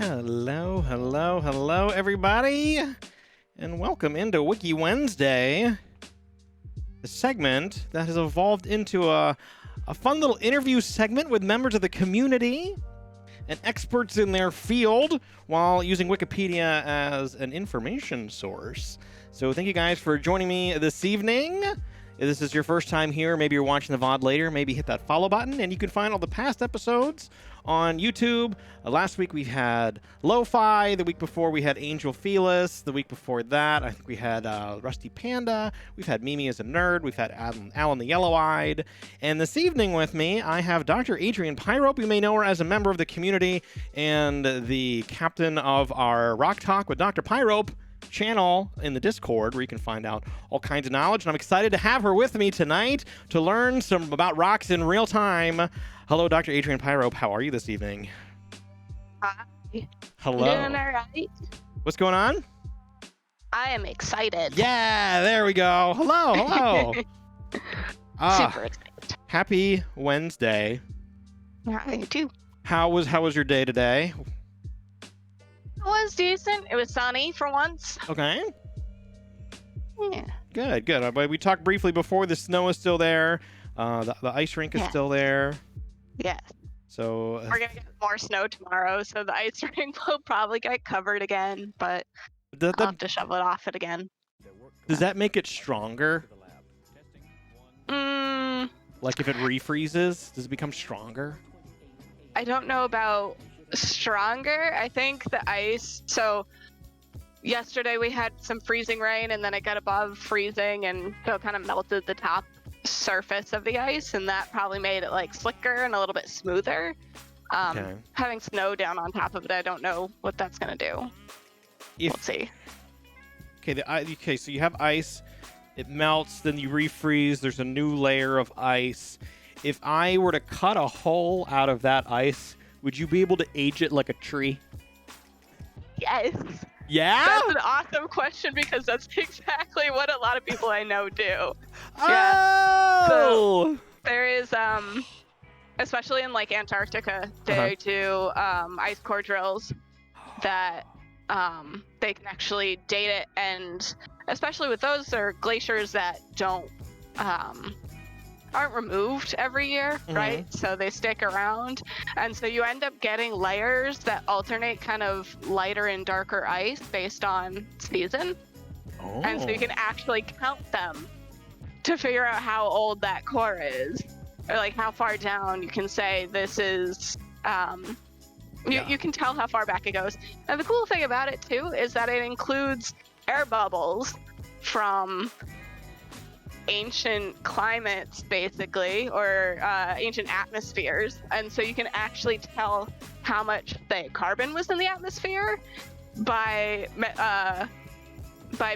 Hello, hello, hello, everybody, and welcome into Wiki-Wednesday, a segment that has evolved into a fun little interview segment with members of the community and experts in their field while using Wikipedia as an information source. So thank you guys for joining me this evening. If this is your first time here, maybe you're watching the VOD later, maybe hit that follow button, and you can find all the past episodes on YouTube. Last week we had Lo-Fi, the week before we had Angel Felis, the week before that I think we had Rusty Panda, we've had Mimi as a nerd, we've had Alan the Yellow-Eyed, and this evening with me I have DrAegerinePyrope. You may know her as a member of the community and the captain of our Rock Talk with Dr. Pyrope channel in the Discord, where you can find out all kinds of knowledge, and I'm excited to have her with me tonight to learn some about rocks in real time. Hello, DrAegerinePyrope. How are you this evening? Hi. Hello. Doing all right. What's going on? I am excited. Yeah, there we go. Hello, hello. Super excited. Happy Wednesday. Yeah, you too. How was your day today? It was decent. It was sunny for once. Okay. Yeah. Good. We talked briefly before. The snow is still there. The ice rink is still there. Yes. So We're gonna get more snow tomorrow, so the ice rink will probably get covered again, but I'll have to shovel it off it again. Does that make it stronger? Like if it refreezes, does it become stronger? I don't know about stronger. I think the ice, so yesterday we had some freezing rain and then it got above freezing, and so it kind of melted the top surface of the ice, and that probably made it like slicker and a little bit smoother. Okay. Having snow down on top of it, I don't know what that's gonna do. We'll see. Okay, so you have ice, it melts, then you refreeze, there's a new layer of ice. If I were to cut a hole out of that ice, would you be able to age it like a tree? Yes. Yeah? That's an awesome question, because that's exactly what a lot of people I know do. Oh! Yeah. So there is, especially in like Antarctica, they do ice core drills that they can actually date it, and especially with those, there are glaciers that aren't removed every year, right? So they stick around, and so you end up getting layers that alternate kind of lighter and darker ice based on season. And so you can actually count them to figure out how old that core is, or like how far down you can say this is. You can tell how far back it goes. And the cool thing about it too is that it includes air bubbles from ancient climates, basically, or ancient atmospheres, and so you can actually tell how much, say, carbon was in the atmosphere by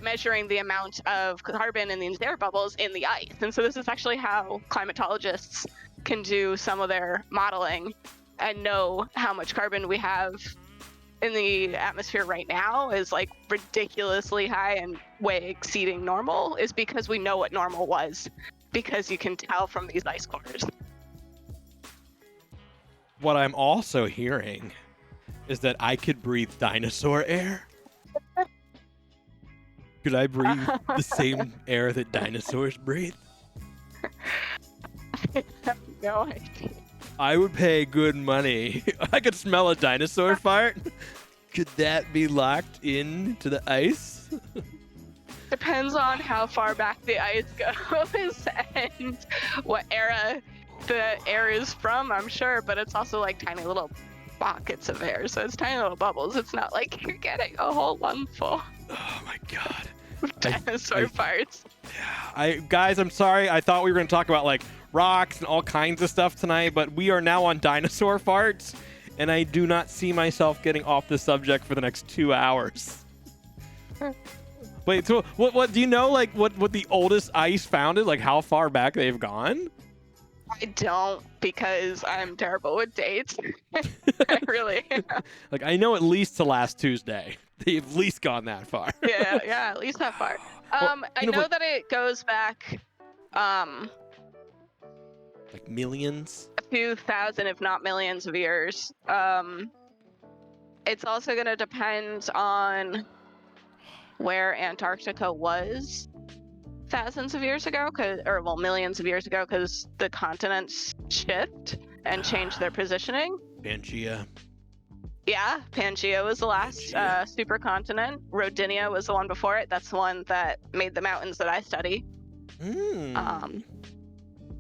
measuring the amount of carbon in these air bubbles in the ice. And so this is actually how climatologists can do some of their modeling and know how much carbon we have in the atmosphere right now is like ridiculously high and way exceeding normal, is because we know what normal was, because you can tell from these ice cores. What I'm also hearing is that I could breathe dinosaur air. Could I breathe the same air that dinosaurs breathe? I have no idea. I would pay good money. I could smell a dinosaur fart. Could that be locked into the ice? Depends on how far back the ice goes and what era the air is from, I'm sure, but it's also like tiny little pockets of air, so it's tiny little bubbles. It's not like you're getting a whole lungful. Oh my god. Dinosaur farts. Guys, I'm sorry. I thought we were going to talk about like rocks and all kinds of stuff tonight, but we are now on dinosaur farts, and I do not see myself getting off the subject for the next 2 hours. Wait, so what do you know, like what the oldest ice found is, like how far back they've gone? I don't, because I'm terrible with dates. I really am. Like, I know at least to last Tuesday. They've at least gone that far. Yeah, at least that far. I know that it goes back like millions? a few thousand, if not millions of years. It's also going to depend on where Antarctica was thousands of years ago, or millions of years ago, because the continents shift and change their positioning. Pangaea. Yeah, Pangaea was the last supercontinent. Rodinia was the one before it. That's the one that made the mountains that I study.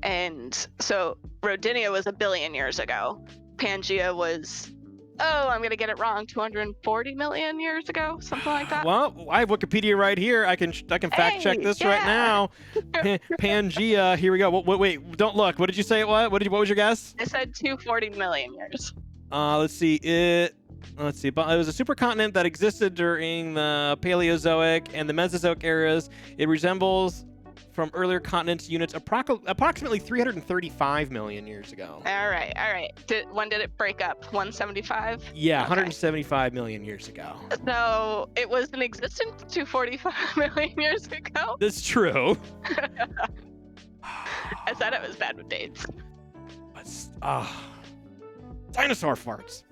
And so Rodinia was 1 billion years ago. Pangaea was, I'm going to get it wrong, 240 million years ago, something like that. Well, I have Wikipedia right here. I can fact check this right now. Pangaea. Here we go. Wait, don't look. What did you say it was? What was your guess? I said 240 million years. Let's see. Let's see. But it was a supercontinent that existed during the Paleozoic and the Mesozoic eras. It resembles from earlier continents units approximately 335 million years ago. All right. When did it break up? 175? Yeah, okay. 175 million years ago. So it was in existence 245 million years ago? That's true. I said it was bad with dates. Dinosaur farts.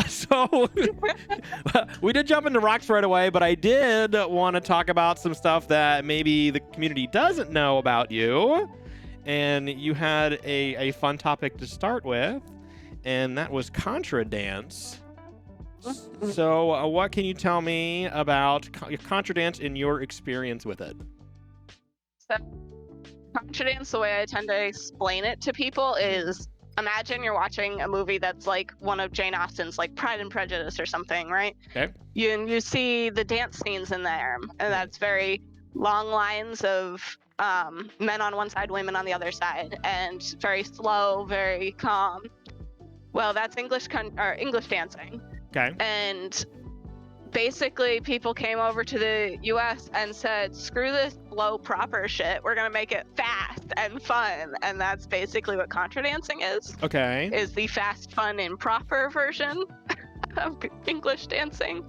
So we did jump into rocks right away, but I did want to talk about some stuff that maybe the community doesn't know about you. And you had a fun topic to start with, and that was Contra Dance. So what can you tell me about Contra Dance and your experience with it? So Contra Dance, the way I tend to explain it to people is, imagine you're watching a movie that's like one of Jane Austen's, like Pride and Prejudice or something, right? Okay. You see the dance scenes in there, and that's very long lines of men on one side, women on the other side, and very slow, very calm. Well, that's English dancing. Okay. And basically, people came over to the U.S. and said, screw this slow, proper shit. We're going to make it fast and fun. And that's basically what Contra Dancing is. Okay. Is the fast, fun, and proper version of English dancing.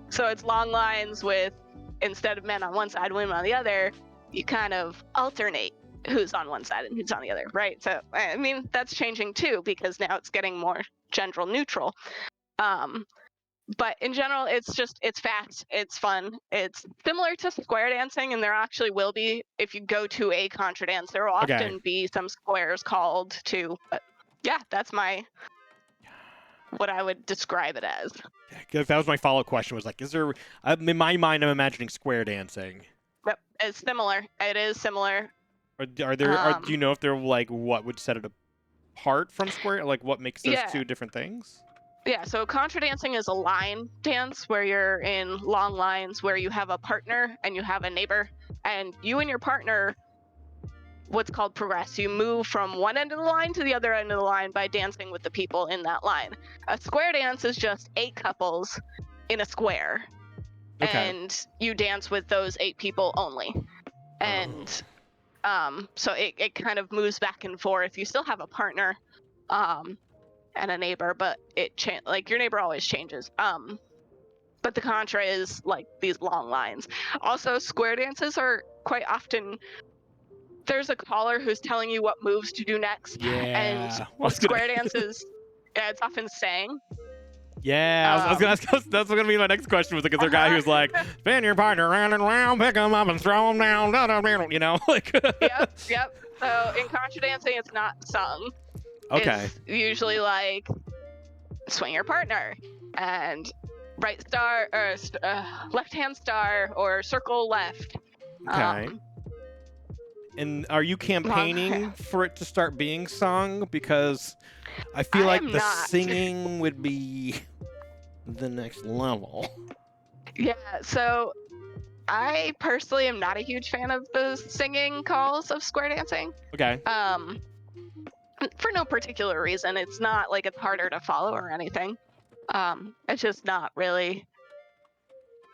So it's long lines with, instead of men on one side, women on the other, you kind of alternate who's on one side and who's on the other, right? So, I mean, that's changing too, because now it's getting more gender neutral. But in general, it's fast, it's fun, it's similar to square dancing, and there actually will be, if you go to a Contra Dance, there will often be some squares called too. But yeah, that's what I would describe it as. Because that was my follow-up question, was like, is there, in my mind, I'm imagining square dancing. Yep, it's similar. It is similar. Are there, do you know if they're like, what would set it apart from square? Like, what makes those two different things? Yeah, so Contra Dancing is a line dance where you're in long lines where you have a partner and you have a neighbor, and you and your partner, what's called progress. You move from one end of the line to the other end of the line by dancing with the people in that line. A square dance is just 8 couples in a square, and you dance with those 8 people only. And so it kind of moves back and forth. You still have a partner, and a neighbor, but like your neighbor always changes. But the Contra is like these long lines. Also, square dances are quite often, there's a caller who's telling you what moves to do next. Yeah. And with square dances, it's often saying. Yeah, I was gonna ask. That's gonna be my next question. Was like, is there a guy who's like, spin your partner round and round, pick him up and throw him down, you know, like. Yep. So in Contra Dancing, it's not sung. Okay. It's usually like swing your partner and right star or left hand star or circle left. Okay. And are you campaigning for it to start being sung? Because I feel like the singing would be the next level. Yeah, so I personally am not a huge fan of the singing calls of square dancing. Okay. For no particular reason. It's not like it's harder to follow or anything. It's just not really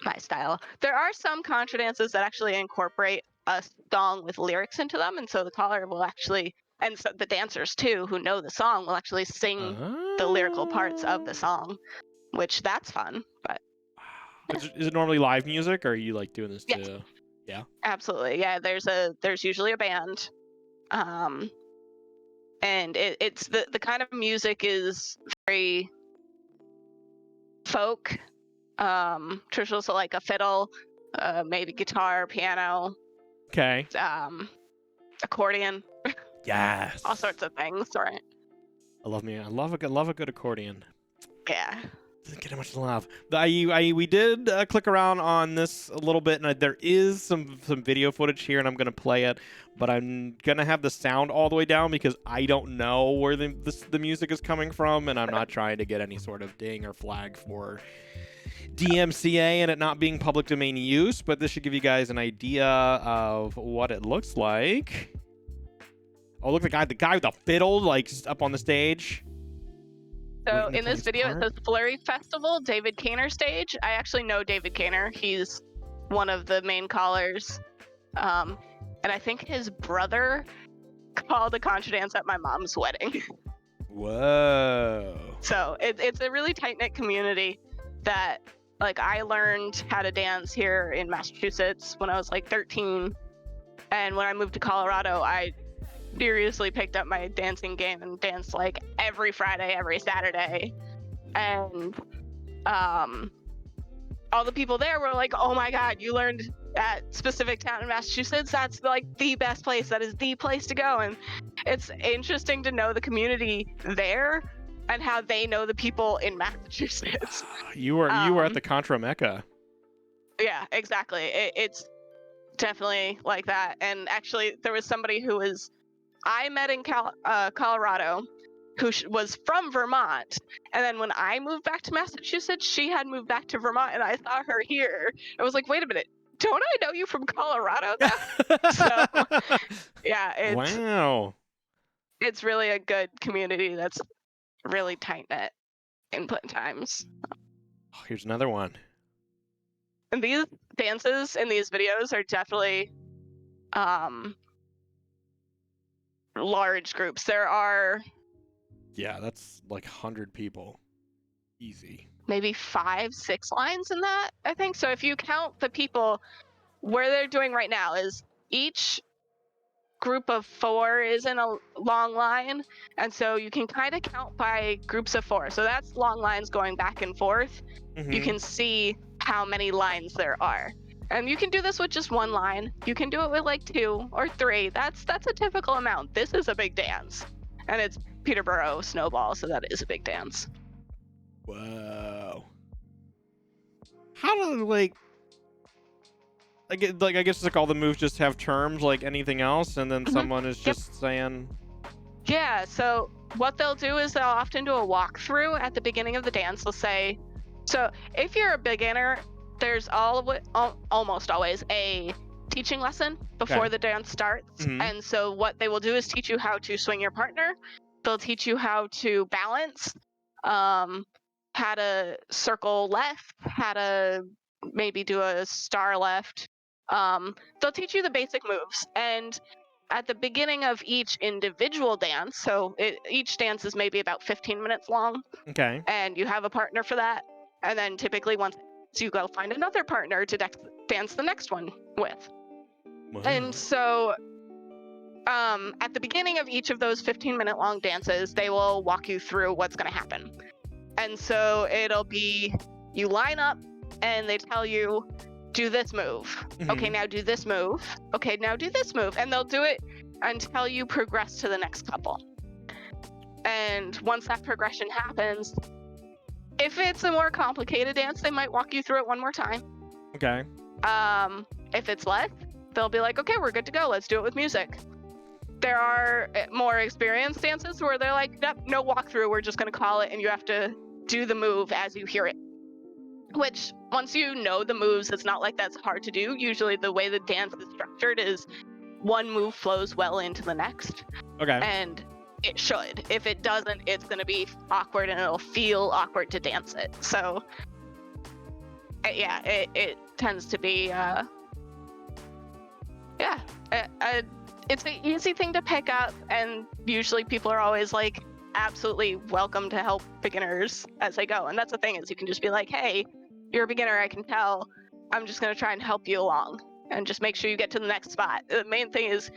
my style. There are some Contra dances that actually incorporate a song with lyrics into them, and so the caller will actually, and so the dancers too, who know the song, will actually sing the lyrical parts of the song, which that's fun. But is it normally live music, or are you like doing this too? Yeah. Absolutely. Yeah, there's usually a band. And it's the kind of music is very folk, traditional, so like a fiddle, maybe guitar, piano, Okay. accordion, Yes. all sorts of things, right? I love a good accordion. Yeah. Doesn't get much love. We did click around on this a little bit, and there is some video footage here, and I'm gonna play it, but I'm gonna have the sound all the way down because I don't know where the music is coming from, and I'm not trying to get any sort of ding or flag for DMCA and it not being public domain use. But this should give you guys an idea of what it looks like. Oh, look, the guy with the fiddle, like up on the stage. So in this video, it says Flurry Festival, David Kaner stage. I actually know David Kaner. He's one of the main callers. And I think his brother called a Contra Dance at my mom's wedding. Whoa. So it's a really tight-knit community that, like, I learned how to dance here in Massachusetts when I was like 13. And when I moved to Colorado, I seriously picked up my dancing game and danced like every Friday, every Saturday. And all the people there were like, oh my God, you learned at specific town in Massachusetts? That's like the best place. That is the place to go. And it's interesting to know the community there and how they know the people in Massachusetts. You were at the Contra Mecca. Yeah, exactly. It's definitely like that. And actually, there was somebody who I met in Colorado who was from Vermont. And then when I moved back to Massachusetts, she had moved back to Vermont and I saw her here. I was like, wait a minute, don't I know you from Colorado? So, yeah. Wow. It's really a good community that's really tight-knit input times. Oh, here's another one. And these dances in these videos are definitely large groups. There are... Yeah, that's like 100 people. Easy. Maybe 5-6 lines in that, I think. So if you count the people, where they're doing right now is each group of 4 is in a long line. And so you can kind of count by groups of 4. So that's long lines going back and forth. Mm-hmm. You can see how many lines there are. And you can do this with just 1 line. You can do it with like 2 or 3. That's a typical amount. This is a big dance. And it's Peterborough Snowball, so that is a big dance. Whoa. How do I guess like all the moves just have terms like anything else, and then someone is just saying... Yeah, so what they'll do is they'll often do a walkthrough at the beginning of the dance. They'll say, so if you're a beginner, there's almost always a teaching lesson before the dance starts. Mm-hmm. And so what they will do is teach you how to swing your partner. They'll teach you how to balance, how to circle left, how to maybe do a star left. They'll teach you the basic moves. And at the beginning of each individual dance, so each dance is maybe about 15 minutes long. Okay. And you have a partner for that. And then typically once you go find another partner to dance the next one with. Wow. And so at the beginning of each of those 15-minute long dances, they will walk you through what's going to happen. And so it'll be, you line up and they tell you, do this move. Mm-hmm. Okay, now do this move. Okay, now do this move. And they'll do it until you progress to the next couple. And once that progression happens, if it's a more complicated dance, they might walk you through it one more time. Okay. If it's less, they'll be like, okay, we're good to go. Let's do it with music. There are more experienced dances where they're like, nope, no walkthrough. We're just going to call it, and you have to do the move as you hear it. Which, once you know the moves, it's not like that's hard to do. Usually the way the dance is structured is one move flows well into the next. Okay. And it should. If it doesn't, it's going to be awkward and it'll feel awkward to dance it. So, yeah, it tends to be, it's an easy thing to pick up, and usually people are always like absolutely welcome to help beginners as they go. And that's the thing, is you can just be like, hey, you're a beginner, I can tell. I'm just going to try and help you along and just make sure you get to the next spot. The main thing is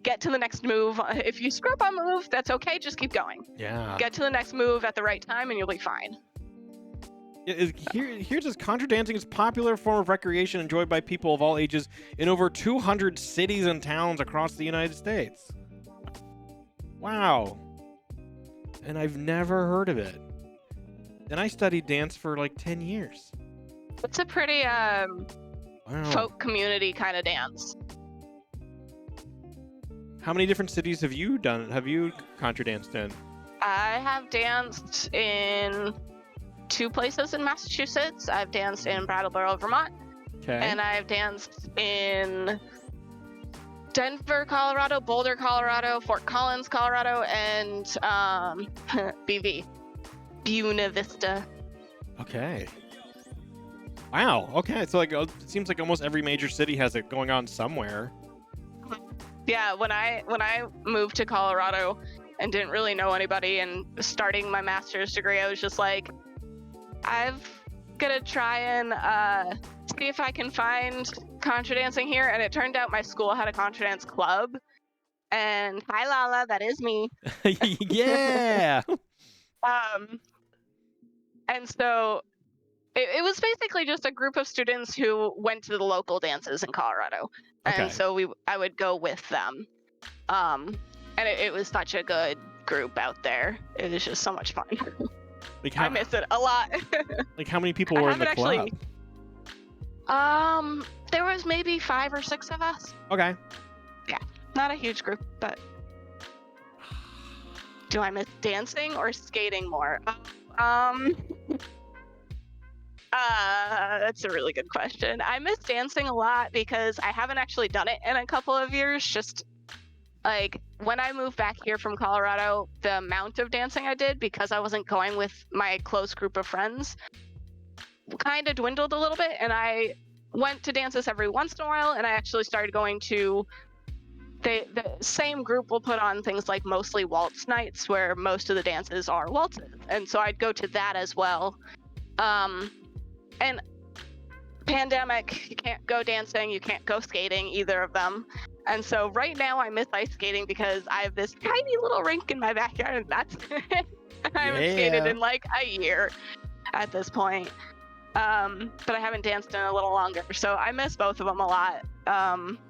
get to the next move. If you screw up on the move, that's okay. Just keep going. Yeah. Get to the next move at the right time and you'll be fine. Here's this Contra Dancing is a popular form of recreation enjoyed by people of all ages in over 200 cities and towns across the United States. Wow. And I've never heard of it. And I studied dance for like 10 years. It's a pretty Wow. folk community kind of dance. How many different cities have you Contra danced in? I have danced in 2 places in Massachusetts. I've danced in Brattleboro, Vermont. Okay. And I've danced in Denver, Colorado, Boulder, Colorado, Fort Collins, Colorado, and BV, Buena Vista. Okay. Wow. Okay. So like, it seems like almost every major city has it going on somewhere. Yeah. When I moved to Colorado and didn't really know anybody, and starting my master's degree, I was just like, I'm gonna try and see if I can find Contra Dancing here. And it turned out my school had a Contra Dance club. And hi, Lala, that is me. Yeah. And so it was basically just a group of students who went to the local dances in Colorado. Okay. And so I would go with them. And it was such a good group out there. It was just so much fun. Like I miss it a lot. Like how many people were in the club? There was maybe 5 or 6 of us. Okay. Yeah, not a huge group, but do I miss dancing or skating more? That's a really good question. I miss dancing a lot because I haven't actually done it in a couple of years. Just like when I moved back here from Colorado, the amount of dancing I did, because I wasn't going with my close group of friends, kind of dwindled a little bit. And I went to dances every once in a while, and I actually started going to the same group will put on things like mostly waltz nights, where most of the dances are waltzes, and so I'd go to that as well. And pandemic, you can't go dancing, you can't go skating, either of them. And so right now I miss ice skating because I have this tiny little rink in my backyard, and that's it. I haven't skated in like a year at this point. But I haven't danced in a little longer, so I miss both of them a lot.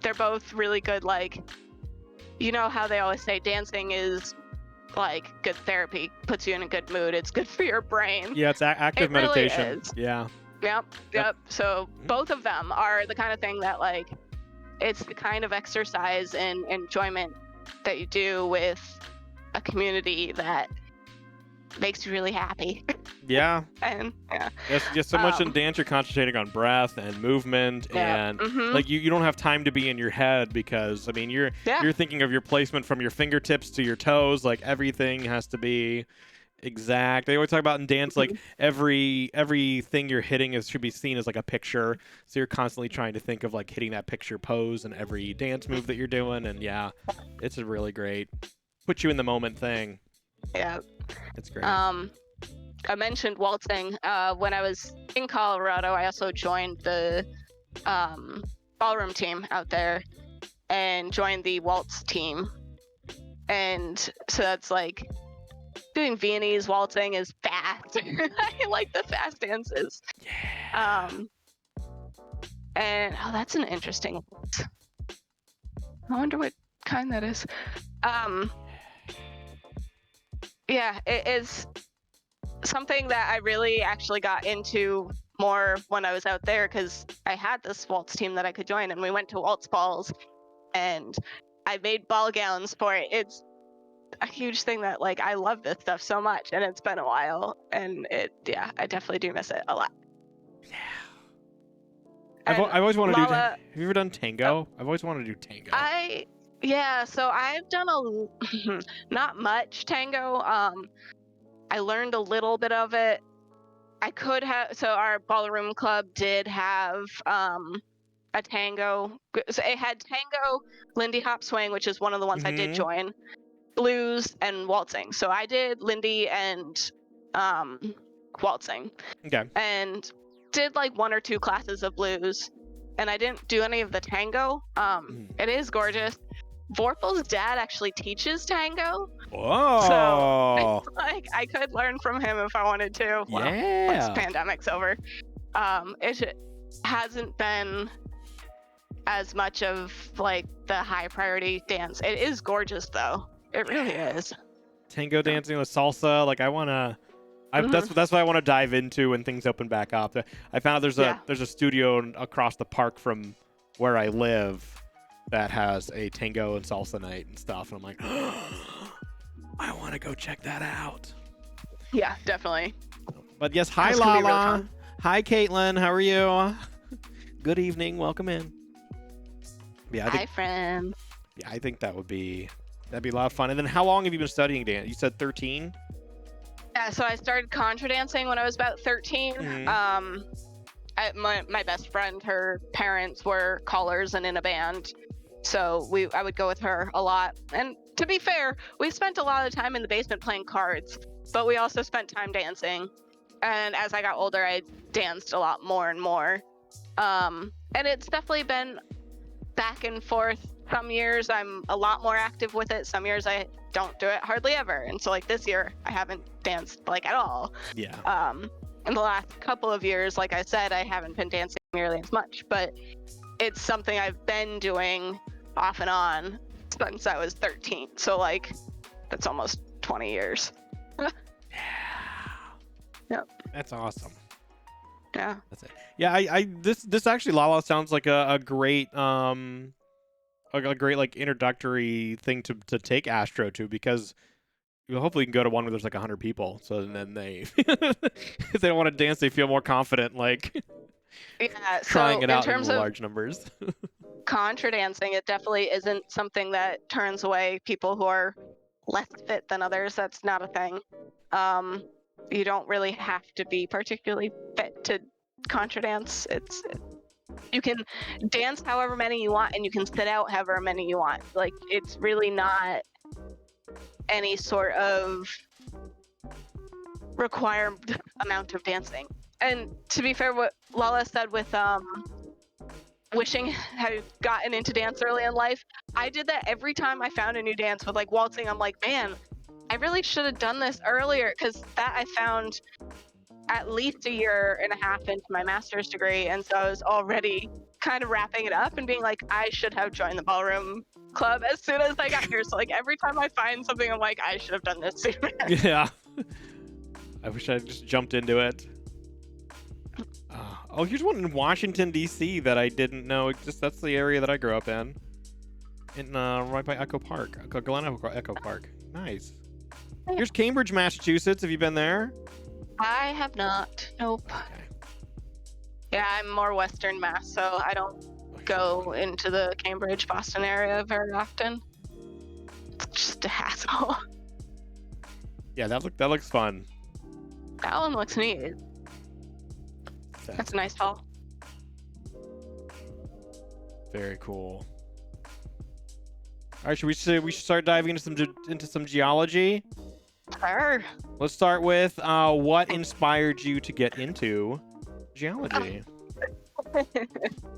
They're both really good. Like, you know how they always say dancing is like good therapy, puts you in a good mood. It's good for your brain. Yeah, it's active meditation. Really is. Yeah. Yep. So both of them are the kind of thing that, like, it's the kind of exercise and enjoyment that you do with a community that makes you really happy. Yeah. And yeah. Yes, so much in dance you're concentrating on breath and movement, and like you don't have time to be in your head, because I mean you're thinking of your placement from your fingertips to your toes. Like everything has to be exact. They always talk about in dance, like everything you're hitting should be seen as like a picture. So you're constantly trying to think of like hitting that picture pose in every dance move that you're doing. And yeah, it's a really great put you in the moment thing. Yeah. It's great. I mentioned waltzing. When I was in Colorado, I also joined the ballroom team out there and joined the waltz team. And so that's like doing Viennese waltzing is fast. I like the fast dances. Yeah. And that's an interesting one. I wonder what kind that is. Yeah, it is something that I really actually got into more when I was out there, because I had this waltz team that I could join, and we went to waltz balls, and I made ball gowns for it. It's a huge thing that, like, I love this stuff so much, and it's been a while, and I definitely do miss it a lot. Yeah. I've always wanted to do. Have you ever done tango? Oh, I've always wanted to do tango. So I've done not much tango. I learned a little bit of it. I could have. So our ballroom club did have a tango. So it had tango, Lindy Hop Swing, which is one of the ones I did join, blues, and waltzing. So I did Lindy and waltzing. Okay. And did like 1 or 2 classes of blues, and I didn't do any of the tango. It is gorgeous. Vorpal's dad actually teaches tango. Whoa. So like I could learn from him if I wanted to. Well, Yeah. once the pandemic's over. It hasn't been as much of like the high priority dance. It is gorgeous though. It really is. Tango dancing with salsa, like I wanna. That's what I want to dive into when things open back up. I found there's a studio across the park from where I live that has a tango and salsa night and stuff, and I'm like, I want to go check that out. Yeah, definitely. But yes, hi Lala, hi Caitlin, how are you? Good evening, welcome in. Yeah, hi friend. Yeah, I think that'd be a lot of fun. And then, how long have you been studying dance? You said 13. Yeah, so I started Contra Dancing when I was about 13. Mm-hmm. My best friend, her parents were callers and in a band, so I would go with her a lot. And to be fair, we spent a lot of time in the basement playing cards, but we also spent time dancing. And as I got older, I danced a lot more and more. And it's definitely been back and forth. Some years I'm a lot more active with it. Some years I don't do it hardly ever. And so like this year I haven't danced like at all. Yeah. In the last couple of years, like I said, I haven't been dancing nearly as much, but it's something I've been doing off and on since I was 13. So like that's almost 20 years. Yeah. Yep. That's awesome. Yeah. That's it. Yeah, this actually, Lala, sounds like a great a great like introductory thing to take Astro to, because you hopefully can go to one where there's like 100 people, so then they if they don't want to dance, they feel more confident like trying it out in large numbers. Contra dancing, it definitely isn't something that turns away people who are less fit than others. That's not a thing. You don't really have to be particularly fit to Contra dance. You can dance however many you want, and you can sit out however many you want. Like, it's really not any sort of required amount of dancing. And to be fair, what Lala said with wishing had gotten into dance early in life, I did that every time I found a new dance. With like waltzing, I'm like, man, I really should have done this earlier, because that I found at least a year and a half into my master's degree, and so I was already kind of wrapping it up and being like, I should have joined the ballroom club as soon as I got here. So like every time I find something, I'm like, I should have done this sooner. Yeah. I wish I just jumped into it. Oh, here's one in Washington, D.C. that I didn't know. That's the area that I grew up in right by Echo Park, Glen Echo Park. Nice. Here's Cambridge, Massachusetts. Have you been there? I have not. Nope. Okay. Yeah, I'm more Western Mass, so I don't go into the Cambridge, Boston area very often. It's just a hassle. Yeah, that looks fun. That one looks neat. That's a nice hall. Very cool. All right, should we start diving into some geology? Sure. Let's start with what inspired you to get into geology? What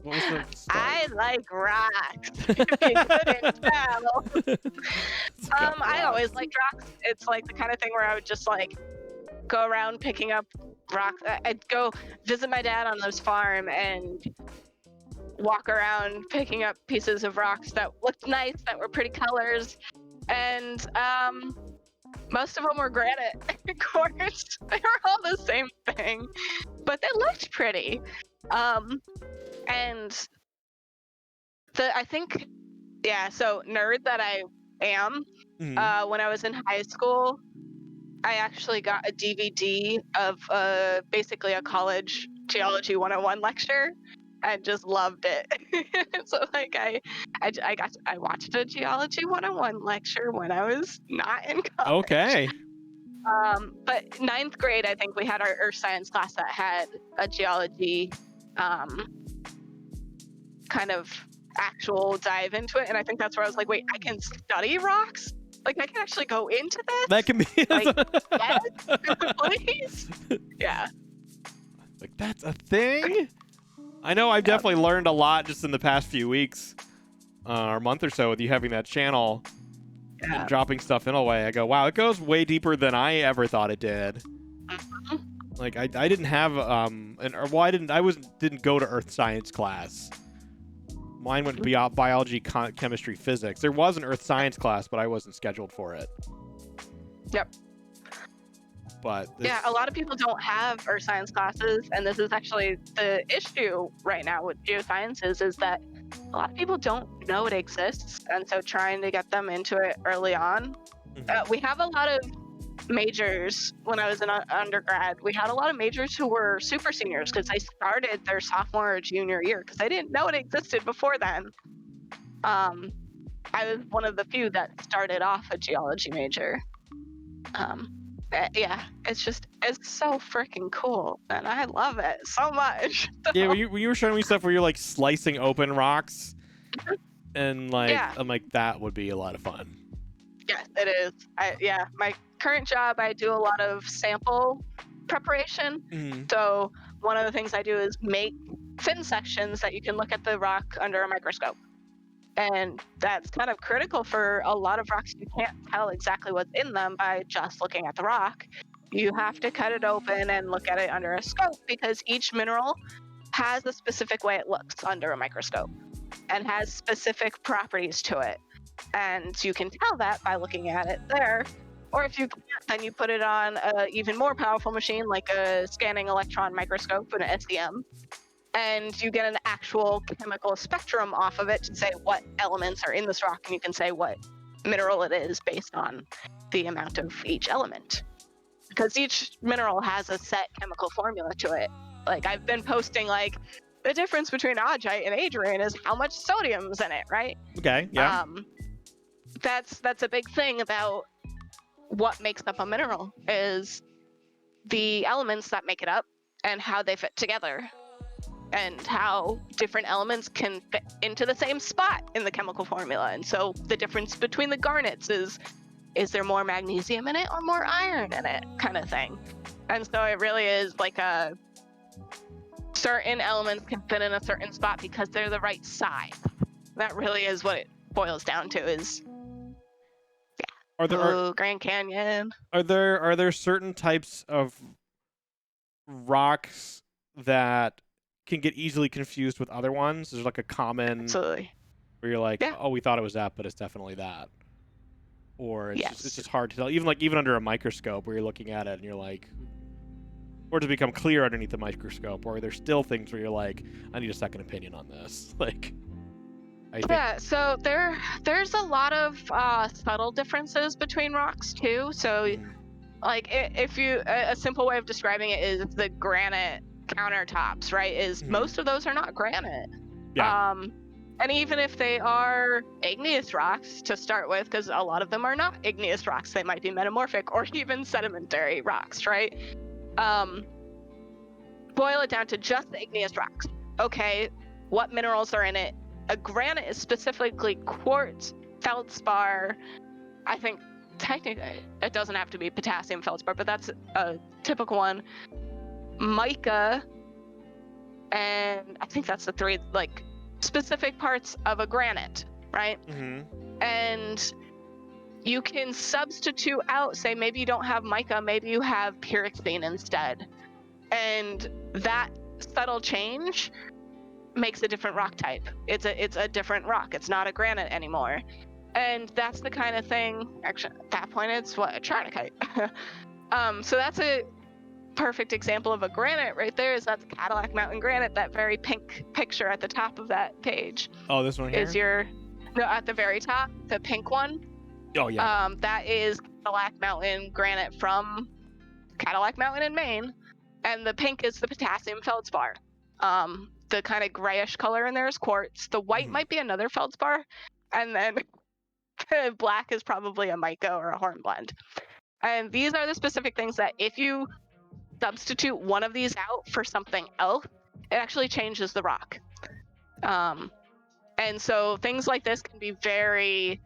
was the start? I like rocks. If you couldn't tell. I always liked rocks. It's like the kind of thing where I would just like go around picking up rocks. I'd go visit my dad on his farm and walk around picking up pieces of rocks that looked nice, that were pretty colors, and most of them were granite, of course. They were all the same thing, but they looked pretty. And I think, yeah, so nerd that I am, when I was in high school, I actually got a DVD of basically a college Geology 101 lecture. I just loved it. So like I watched a Geology 101 lecture when I was not in college. Okay. But ninth grade, I think we had our earth science class that had a geology kind of actual dive into it, and I think that's where I was like, wait, I can study rocks? Like I can actually go into this? That can be like, yes, please. Yeah. Like that's a thing? I know I've definitely learned a lot just in the past few weeks or a month or so with you having that channel Yeah. and dropping stuff in a way, I go, wow, it goes way deeper than I ever thought it did. Mhm. Like I didn't have I didn't go to earth science class. Mine went to be biology, chemistry, physics. There was an earth science class, but I wasn't scheduled for it. Yep. But Yeah, a lot of people don't have earth science classes, and this is actually the issue right now with geosciences, is that a lot of people don't know it exists, and so trying to get them into it early on. We have a lot of majors. When I was in undergrad, we had a lot of majors who were super seniors because they started their sophomore or junior year because they didn't know it existed before then. I was one of the few that started off a geology major. Yeah, it's so freaking cool, and I love it so much. yeah, when you were showing me stuff where you're like slicing open rocks, and like Yeah. I'm like, that would be a lot of fun. Yes, it is. My current job, I do a lot of sample preparation. So one of the things I do is make thin sections that you can look at the rock under a microscope. And that's kind of critical for a lot of rocks. You can't tell exactly what's in them by just looking at the rock. You have to cut it open and look at it under a scope because each mineral has a specific way it looks under a microscope and has specific properties to it. And you can tell that by looking at it there. Or if you can't, then you put it on an even more powerful machine like a scanning electron microscope, an SEM, and you get an actual chemical spectrum off of it to say what elements are in this rock, and you can say what mineral it is based on the amount of each element. Because each mineral has a set chemical formula to it. Like, I've been posting, like, the difference between augite and agerine is how much sodium's in it, right? Okay, yeah. That's a big thing about what makes up a mineral, is the elements that make it up and how they fit together, and how different elements can fit into the same spot in the chemical formula. And so the difference between the garnets is there more magnesium in it or more iron in it, kind of thing. And so it really is like a certain elements can fit in a certain spot because they're the right size. That really is what it boils down to, is Grand Canyon. Are there certain types of rocks that can get easily confused with other ones? There's like a common Absolutely. where you're like, Yeah. oh, we thought it was that, but it's definitely that. Or it's, Yes. it's just hard to tell. Even under a microscope where you're looking at it and you're like, or to become clear underneath the microscope, or there's still things where you're like, I need a second opinion on this. Like, so there's a lot of subtle differences between rocks too. So like if you a simple way of describing it is the granite countertops, right? Is most of those are not granite. Yeah. And even if they are igneous rocks to start with, because a lot of them are not igneous rocks, they might be metamorphic or even sedimentary rocks, right? Boil it down to just the igneous rocks. Okay, what minerals are in it? A granite is specifically quartz, feldspar. I think technically it doesn't have to be potassium feldspar, but that's a typical one. Mica, and I think that's the three like specific parts of a granite, right? And you can substitute out, say maybe you don't have mica, maybe you have pyroxene instead, and that subtle change makes a different rock type. It's a different rock. It's not a granite anymore. And that's the kind of thing, actually at that point it's what, a tritonite. So that's a perfect example of a granite right there. Is that's Cadillac Mountain granite, that very pink picture at the top of that page. Oh, this one here? Is at the very top, the pink one. Oh yeah. That is Cadillac Mountain granite from Cadillac Mountain in Maine. And the pink is the potassium feldspar. The kind of grayish color in there is quartz. The white might be another feldspar. And then black is probably a mica or a hornblende. And these are the specific things that if you substitute one of these out for something else, it actually changes the rock. And so things like this can be very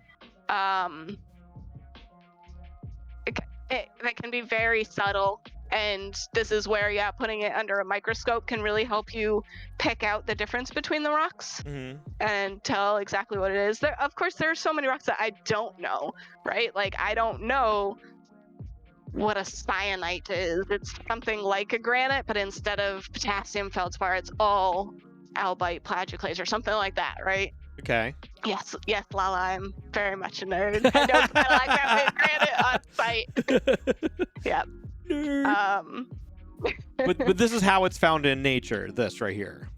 they can be very subtle And this is where, yeah, putting it under a microscope can really help you pick out the difference between the rocks and tell exactly what it is. Of course, there are so many rocks that I don't know, right? Like, I don't know what a syenite is. It's something like a granite, but instead of potassium feldspar, it's all albite plagioclase or something like that, right? Okay. Yes, Lala, I'm very much a nerd. I know Cadillac Mountain granite on site. Yeah. Nerd. But this is how it's found in nature. This right here.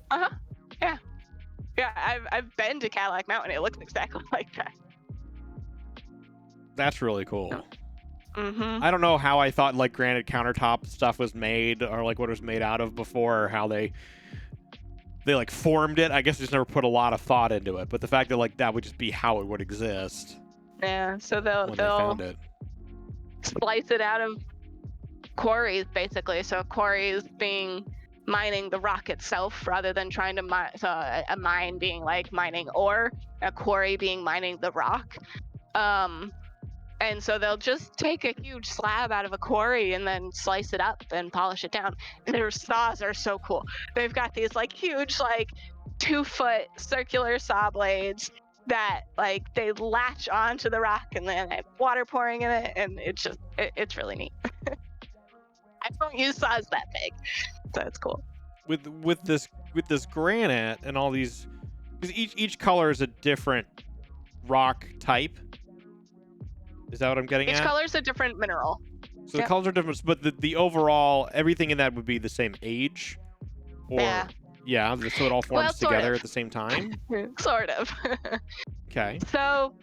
Yeah. Yeah. I've been to Cadillac Mountain. It looks exactly like that. That's really cool. I don't know how I thought like granite countertop stuff was made, or like what it was made out of before, or how they like formed it. I guess just never put a lot of thought into it. But the fact that like that would just be how it would exist. Yeah. So they'll found it. Slice it out of quarries, basically. So quarries being mining the rock itself rather than trying to mine. So a mine being like mining ore, a quarry being mining the rock. And so they'll just take a huge slab out of a quarry and then slice it up and polish it down. And their saws are so cool. They've got these like huge, like 2-foot circular saw blades that like they latch onto the rock, and then they have water pouring in it, and it's really neat. I don't use saws that big, so it's cool. With this granite and all these, because each color is a different rock type. Is that what I'm getting at? Each color is a different mineral. So the colors are different, but the overall, everything in that would be the same age? Or, yeah, so it all forms together at the same time? Sort of. Okay. So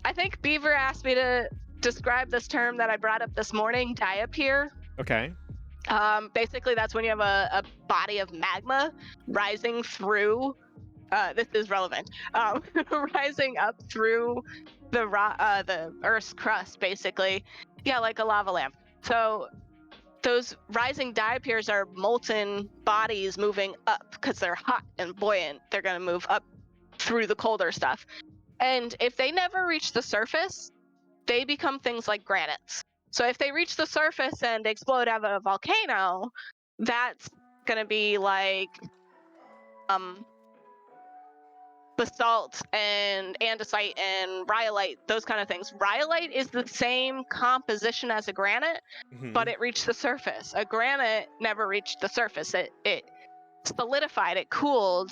I think Beaver asked me to describe this term that I brought up this morning, diapir. Okay. Basically, that's when you have a body of magma rising through. This is relevant. Rising up through the Earth's crust, basically. Yeah, like a lava lamp. So those rising diapirs are molten bodies moving up because they're hot and buoyant. They're going to move up through the colder stuff. And if they never reach the surface, they become things like granites. So if they reach the surface and explode out of a volcano, that's going to be like basalt and andesite and rhyolite, those kind of things. Rhyolite is the same composition as a granite, but it reached the surface. A granite never reached the surface. It solidified, it cooled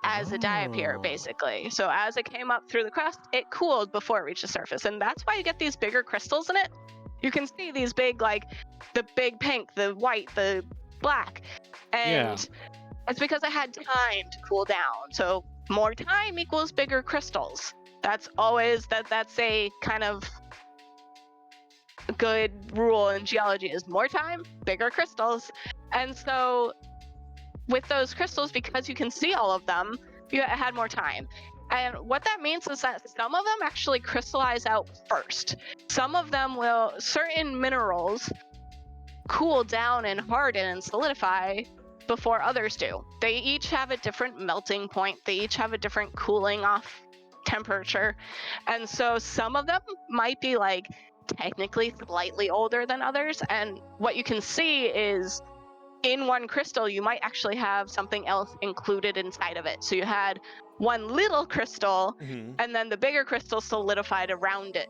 as a diapir, basically. So as it came up through the crust, it cooled before it reached the surface. And that's why you get these bigger crystals in it. You can see these big, like the big pink, the white, the black. And it's because it had time to cool down. So more time equals bigger crystals. That's always that's a kind of good rule in geology, is more time, bigger crystals. And so with those crystals, because you can see all of them, you had more time. And what that means is that some of them actually crystallize out first. Some of them will, certain minerals cool down and harden and solidify before others do. They each have a different melting point. They each have a different cooling off temperature. And so some of them might be like technically slightly older than others. And what you can see is in one crystal, you might actually have something else included inside of it. So you had one little crystal and then the bigger crystal solidified around it.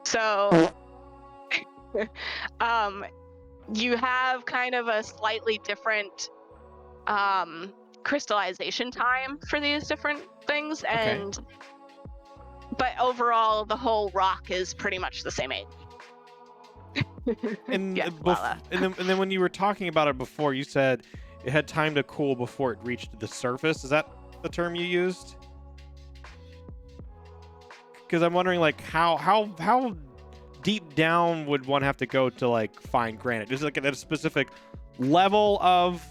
So you have kind of a slightly different crystallization time for these different things, and but overall the whole rock is pretty much the same age. And then when you were talking about it before, you said it had time to cool before it reached the surface. Is that the term you used? Because I'm wondering, like, how deep down would one have to go to like find granite? Is it like at a specific level of,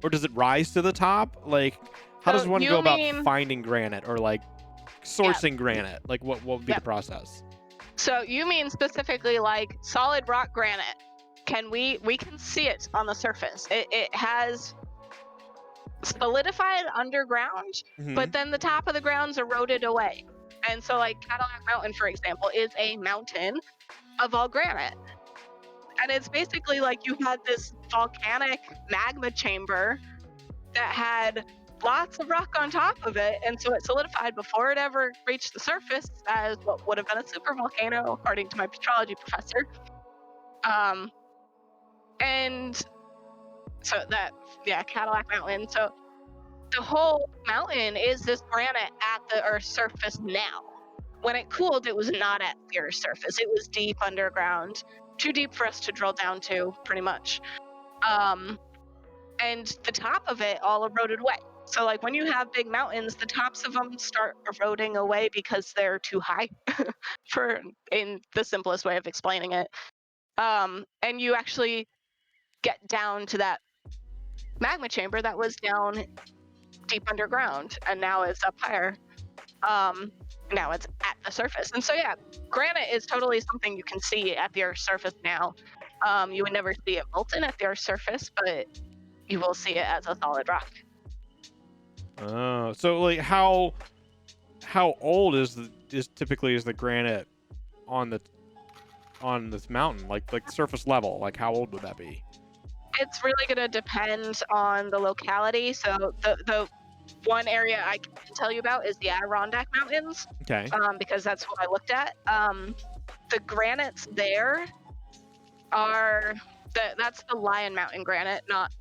or does it rise to the top? Like, how does one go about finding granite, or like sourcing granite? Like, what would be the process? So you mean specifically like solid rock granite? We can see it on the surface. It has solidified underground, but then the top of the ground's eroded away. And so like Cadillac Mountain, for example, is a mountain of all granite. And it's basically like you had this volcanic magma chamber that had lots of rock on top of it, and so it solidified before it ever reached the surface as what would have been a supervolcano, according to my petrology professor. And so that, yeah, Cadillac Mountain. So the whole mountain is this granite at the Earth's surface now. When it cooled, it was not at the Earth's surface. It was deep underground, too deep for us to drill down to, pretty much. And the top of it all eroded away. So like when you have big mountains, the tops of them start eroding away because they're too high, for in the simplest way of explaining it. And you actually get down to that magma chamber that was down deep underground, and now it's up higher. Now it's at the surface. And so yeah, granite is totally something you can see at the Earth's surface now. You would never see it molten at the Earth's surface, but you will see it as a solid rock. Oh, so like how old is typically the granite on this mountain, like surface level? Like how old would that be? It's really going to depend on the locality. So the one area I can tell you about is the Adirondack Mountains. Okay. Because that's what I looked at. The granites there are that's the Lion Mountain granite, not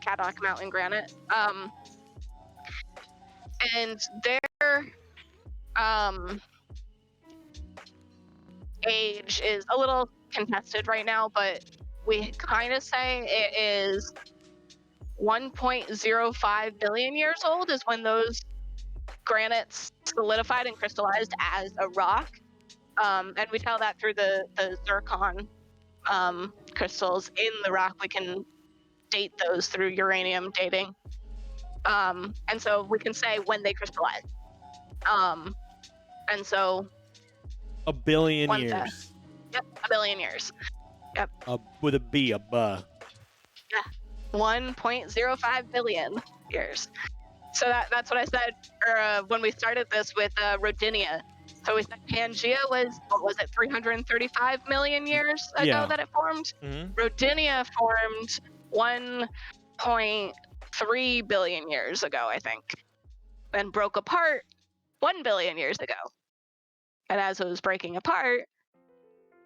Cadillac Mountain granite. And their age is a little contested right now, but we kind of say it is 1.05 billion years old is when those granites solidified and crystallized as a rock. And we tell that through the zircon crystals in the rock. We can date those through uranium dating. And so we can say when they crystallize. And so... A billion years. Yep, a billion years. Yep. With a B, a buh. Yeah, 1.05 billion years. So that's what I said when we started this with Rodinia. So we said Pangaea was, 335 million years ago that it formed? Mm-hmm. Rodinia formed 1.3 billion years ago, I think. And broke apart 1 billion years ago. And as it was breaking apart,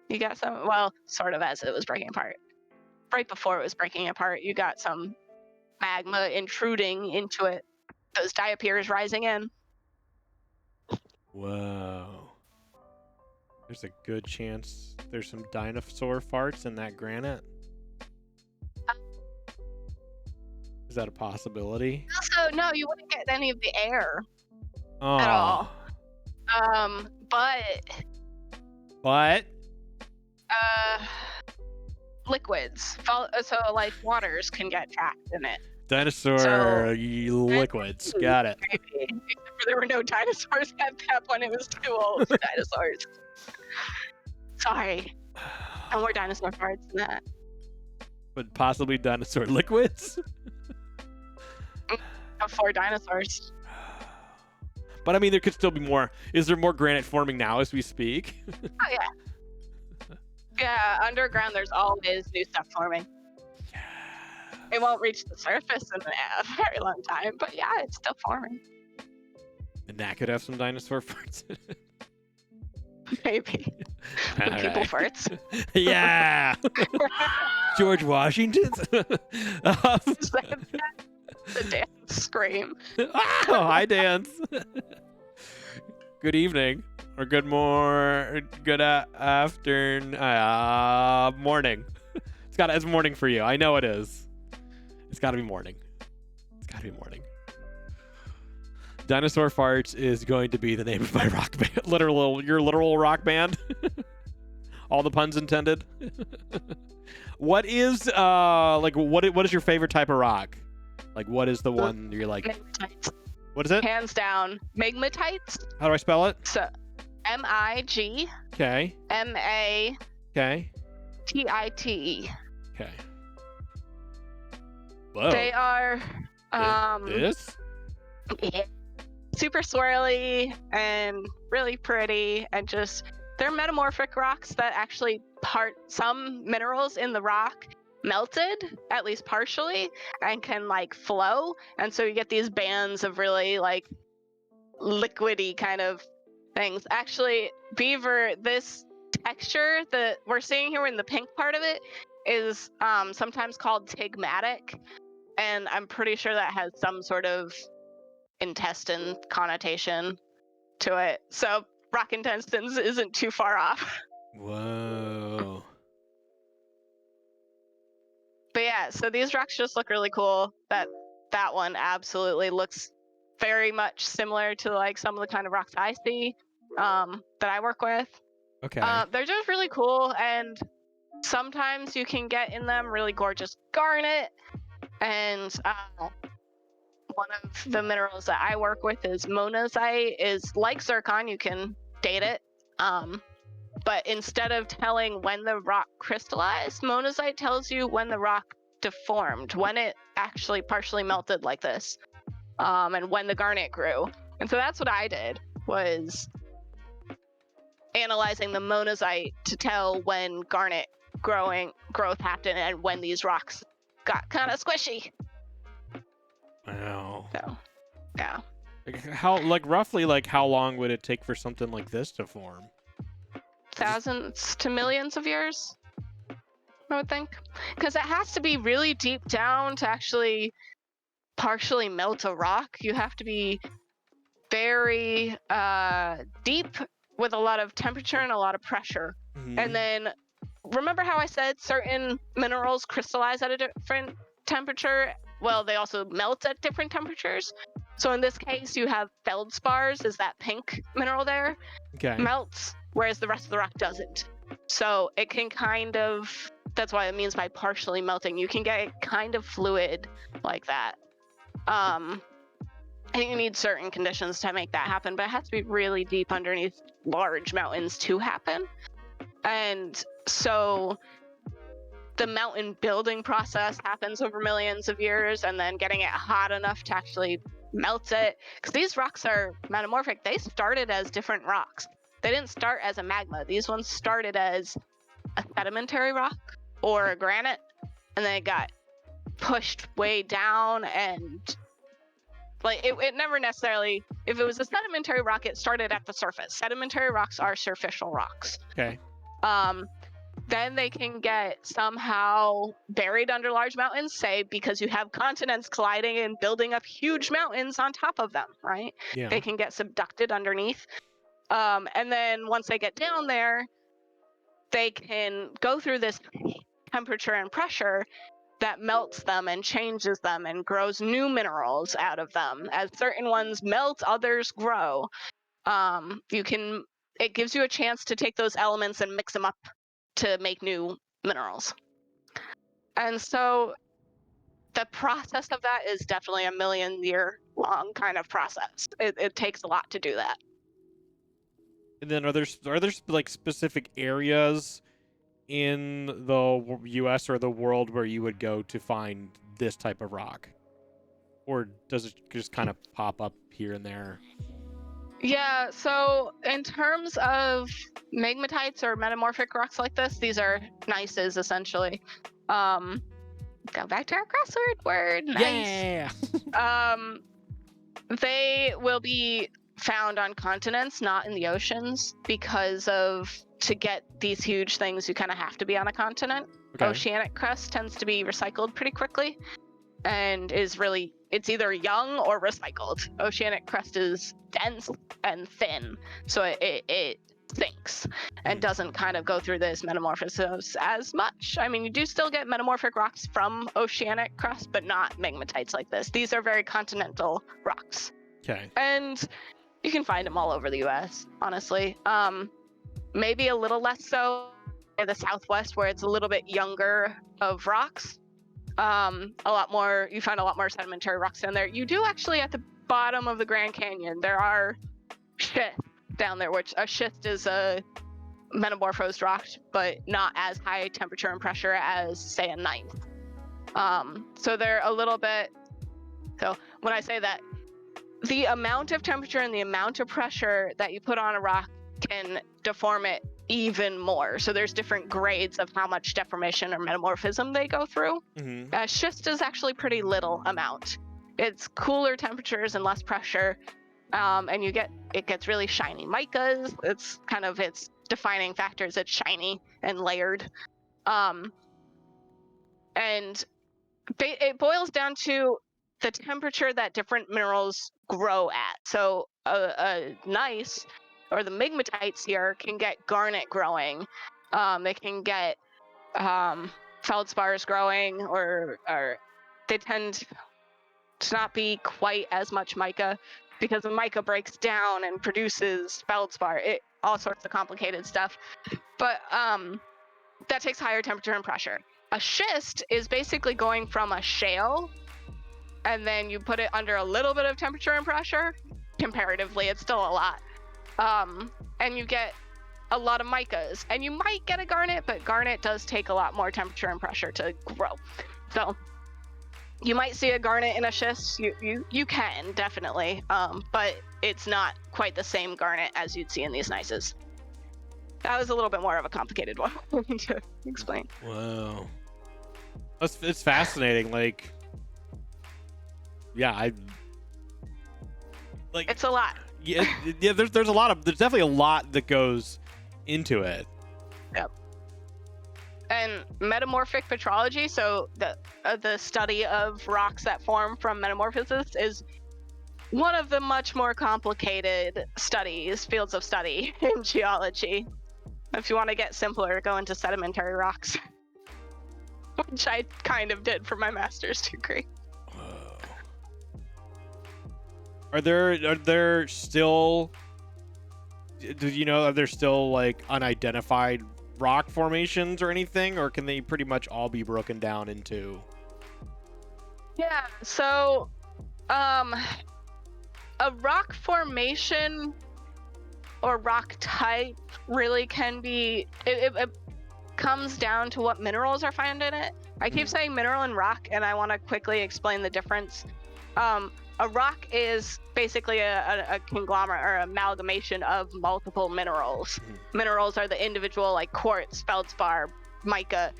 you got some, well, sort of as it was breaking apart. Right before it was breaking apart, you got some magma intruding into it. Those diapirs rising in. Whoa. There's a good chance there's some dinosaur farts in that granite. Is that a possibility? Also, no, you wouldn't get any of the air at all. But liquids. So like waters can get trapped in it. Dinosaur liquids. Got it. Except for there were no dinosaurs at that point. It was too old for dinosaurs. Sorry. No more dinosaur farts than that. But possibly dinosaur liquids? Before dinosaurs. But I mean, there could still be more. Is there more granite forming now as we speak? Oh, yeah. Yeah, underground there's always new stuff forming. It won't reach the surface in a very long time, but yeah, it's still forming. And that could have some dinosaur farts in it. Maybe. People farts. Yeah! George Washington's? The dance scream. Oh, hi, dance. Good evening. Or good afternoon. Morning. It's morning for you. I know it is. It's gotta be morning. It's gotta be morning. Dinosaur Farts is going to be the name of my rock band. Your literal rock band. All the puns intended. What is what is your favorite type of rock? Like, what is the one you're like? Megmatites. What is it? Hands down, megmatites. How do I spell it? So, M-I-G. Okay. M-A. Okay. T-I-T-E. Okay. Whoa. They are. This? Yeah, super swirly and really pretty and just they're metamorphic rocks that actually some minerals in the rock melted, at least partially, and can like flow. And so you get these bands of really like liquidy kind of things. Actually, Beaver, this texture that we're seeing here in the pink part of it is sometimes called tigmatic, and I'm pretty sure that has some sort of intestine connotation to it. So rock intestines isn't too far off. Whoa. But yeah, so these rocks just look really cool. That one absolutely looks very much similar to like some of the kind of rocks I see that I work with. Okay. They're just really cool, and sometimes you can get in them really gorgeous garnet. And one of the minerals that I work with is monazite. Is like zircon, you can date it. But instead of telling when the rock crystallized, monazite tells you when the rock deformed, when it actually partially melted like this, and when the garnet grew. And so that's what I did, was analyzing the monazite to tell when garnet growth happened and when these rocks got kind of squishy. Wow. So, yeah. Roughly how long would it take for something like this to form? Thousands to millions of years, I would think, because it has to be really deep down to actually partially melt a rock. You have to be very deep with a lot of temperature and a lot of pressure. Mm-hmm. And then remember how I said certain minerals crystallize at a different temperature? Well, they also melt at different temperatures. So in this case, you have feldspars, is that pink mineral there, Okay. melts, whereas the rest of the rock doesn't. So it can kind of, that's why it means by partially melting, you can get kind of fluid like that. I think you need certain conditions to make that happen, but it has to be really deep underneath large mountains to happen. And so the mountain building process happens over millions of years, and then getting it hot enough to actually melt it. Because these rocks are metamorphic. They started as different rocks. They didn't start as a magma. These ones started as a sedimentary rock or a granite, and then it got pushed way down, and like it never necessarily, if it was a sedimentary rock, it started at the surface. Sedimentary rocks are superficial rocks. Okay. Then they can get somehow buried under large mountains, say because you have continents colliding and building up huge mountains on top of them, right? Yeah. They can get subducted underneath. And then once they get down there, they can go through this temperature and pressure that melts them and changes them and grows new minerals out of them. As certain ones melt, others grow. It gives you a chance to take those elements and mix them up to make new minerals. And so the process of that is definitely a million-year long kind of process. It takes a lot to do that. And then are there like specific areas in the U.S. or the world where you would go to find this type of rock? Or does it just kind of pop up here and there? Yeah, so in terms of megmatites or metamorphic rocks like this, these are gneisses essentially. Go back to our crossword word. Nice. Yeah. They will be found on continents, not in the oceans, because to get these huge things, you kind of have to be on a continent. Okay. Oceanic crust tends to be recycled pretty quickly, and it's either young or recycled. Oceanic crust is dense and thin, so it sinks and doesn't kind of go through this metamorphosis as much. I mean, you do still get metamorphic rocks from oceanic crust, but not megmatites like this. These are very continental rocks. Okay. And you can find them all over the US, honestly. Maybe a little less so in the Southwest, where it's a little bit younger of rocks. You find a lot more sedimentary rocks down there. You do actually at the bottom of the Grand Canyon, there are schist down there, which a schist is a metamorphosed rock, but not as high temperature and pressure as, say, a gneiss. So they're a little bit. So when I say that, the amount of temperature and the amount of pressure that you put on a rock can deform it even more. So there's different grades of how much deformation or metamorphism they go through. Schist is actually pretty little amount. It's cooler temperatures and less pressure, and it gets really shiny. Micas, it's kind of its defining factors. It's shiny and layered, and it boils down to the temperature that different minerals grow at. So a gneiss, or the migmatites here, can get garnet growing. They can get feldspars growing, or they tend to not be quite as much mica, because the mica breaks down and produces feldspar. All sorts of complicated stuff. But that takes higher temperature and pressure. A schist is basically going from a shale, and then you put it under a little bit of temperature and pressure. Comparatively, it's still a lot. And you get a lot of micas, and you might get a garnet, but garnet does take a lot more temperature and pressure to grow. So you might see a garnet in a schist. You can definitely, but it's not quite the same garnet as you'd see in these gneisses. That was a little bit more of a complicated one to explain. Wow, it's fascinating. Like, yeah, it's a lot. Yeah, there's definitely a lot that goes into it. Yep. And metamorphic petrology, so the study of rocks that form from metamorphosis, is one of the much more complicated fields of study in geology. If you want to get simpler, go into sedimentary rocks, which I kind of did for my master's degree. Are there still, are there still like unidentified rock formations or anything, or can they pretty much all be broken down into? Yeah, so a rock formation or rock type really can be, it comes down to what minerals are found in it. I keep saying mineral and rock, and I want to quickly explain the difference. A rock is basically a conglomerate or amalgamation of multiple minerals. Minerals are the individual, like quartz, feldspar, mica,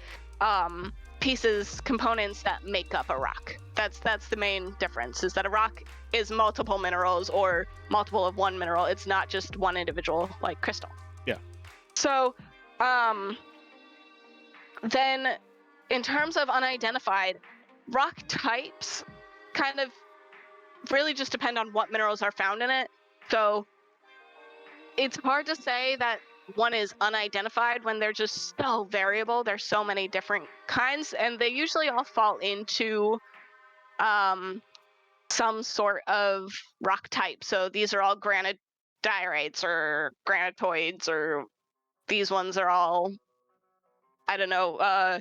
components that make up a rock. That's the main difference, is that a rock is multiple minerals or multiple of one mineral. It's not just one individual, like crystal. Yeah. So, then in terms of unidentified, rock types kind of really just depend on what minerals are found in it. So it's hard to say that one is unidentified when they're just so variable. There's so many different kinds, and they usually all fall into some sort of rock type. So these are all granodiorites or granitoids, or these ones are all, I don't know,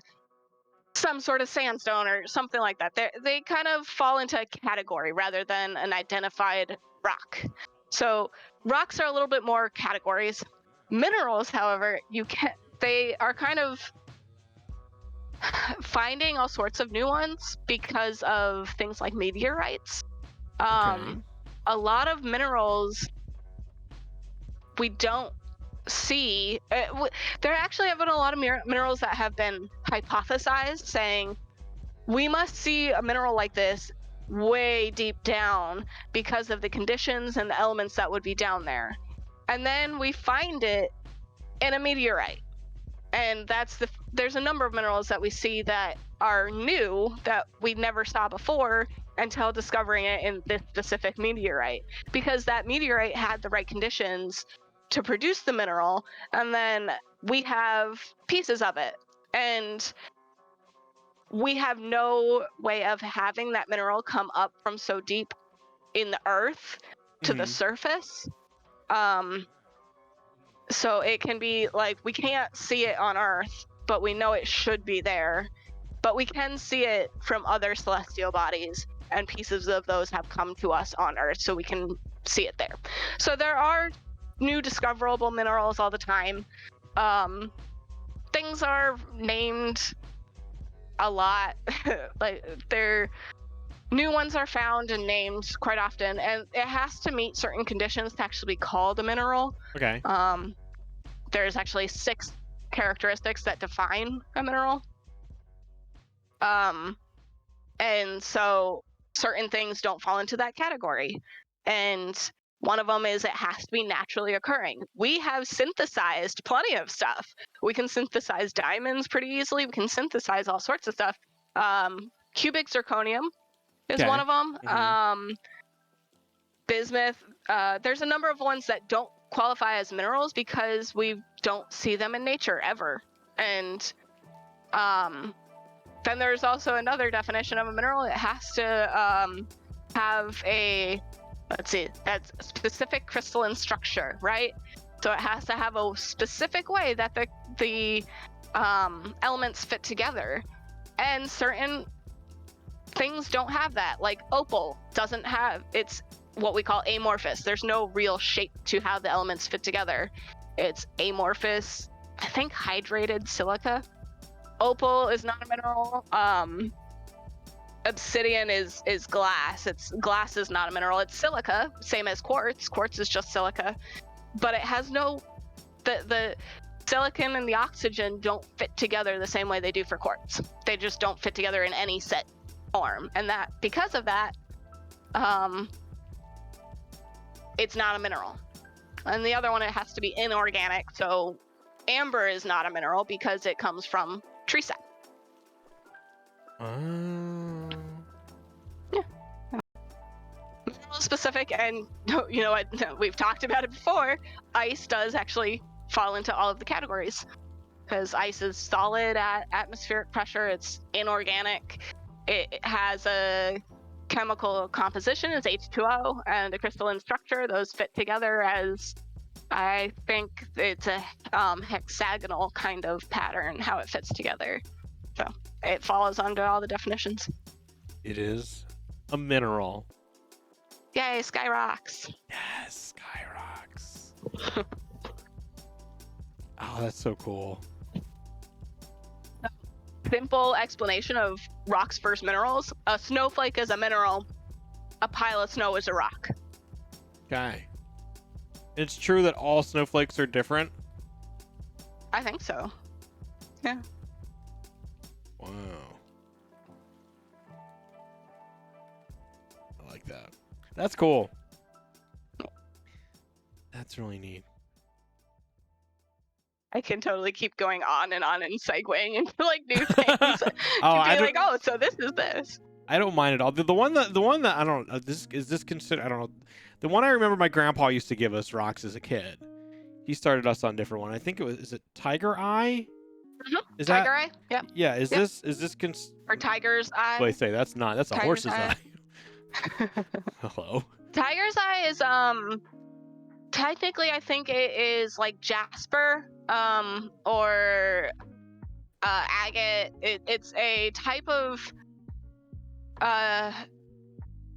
some sort of sandstone or something like that. They kind of fall into a category rather than an identified rock. So rocks are a little bit more categories. Minerals, however, they are kind of finding all sorts of new ones because of things like meteorites. Okay. A lot of minerals we don't see. There actually have been a lot of minerals that have been hypothesized, saying we must see a mineral like this way deep down because of the conditions and the elements that would be down there. And then we find it in a meteorite. And there's a number of minerals that we see that are new that we never saw before until discovering it in this specific meteorite, because that meteorite had the right conditions to produce the mineral, and then we have pieces of it, and we have no way of having that mineral come up from so deep in the earth to the surface. So it can be like, we can't see it on Earth, but we know it should be there. But we can see it from other celestial bodies, and pieces of those have come to us on Earth, so we can see it there. So there are new discoverable minerals all the time. Things are named a lot. Like, they're new ones are found and named quite often, and it has to meet certain conditions to actually be called a mineral. Okay. There's actually 6 characteristics that define a mineral. And so certain things don't fall into that category. And one of them is it has to be naturally occurring. We have synthesized plenty of stuff. We can synthesize diamonds pretty easily. We can synthesize all sorts of stuff. Cubic zirconium is one of them. Bismuth. There's a number of ones that don't qualify as minerals because we don't see them in nature ever. And then there's also another definition of a mineral. It has to have a, that's a specific crystalline structure, right? So it has to have a specific way that the elements fit together. And certain things don't have that. Like opal doesn't have, it's what we call amorphous. There's no real shape to how the elements fit together. It's amorphous, I think hydrated silica. Opal is not a mineral. Obsidian is glass. Glass is not a mineral. It's silica, same as quartz. Quartz is just silica, but it has no, the silicon and the oxygen don't fit together the same way they do for quartz. They just don't fit together in any set form, and that because of that, it's not a mineral. And the other one, it has to be inorganic. So amber is not a mineral because it comes from tree sap. Yeah. Mineral specific, and you know what? We've talked about it before. Ice does actually fall into all of the categories because ice is solid at atmospheric pressure. It's inorganic. It has a chemical composition is H2O, and a crystalline structure. Those fit together as, I think it's a hexagonal kind of pattern, how it fits together. So it follows under all the definitions. It is a mineral. Yay, sky rocks. Yes, sky rocks. Oh, that's so cool. Simple explanation of rocks versus minerals. A snowflake is a mineral. A pile of snow is a rock. Okay. It's true that all snowflakes are different? I think so. Yeah. Wow. I like that. That's cool. That's really neat. I can totally keep going on and segueing into like new things. So this is this. I don't mind at all. The one that I don't know, this considered, I don't know. The one I remember my grandpa used to give us rocks as a kid. He started us on a different one. I think is it Tiger Eye? Mm-hmm. Tiger Eye? Yep. Yeah, is this or Tiger's Eye? Well, I say that's a Tiger's horse's eye. Hello. Tiger's Eye is technically I think it is like jasper or agate. It's a type of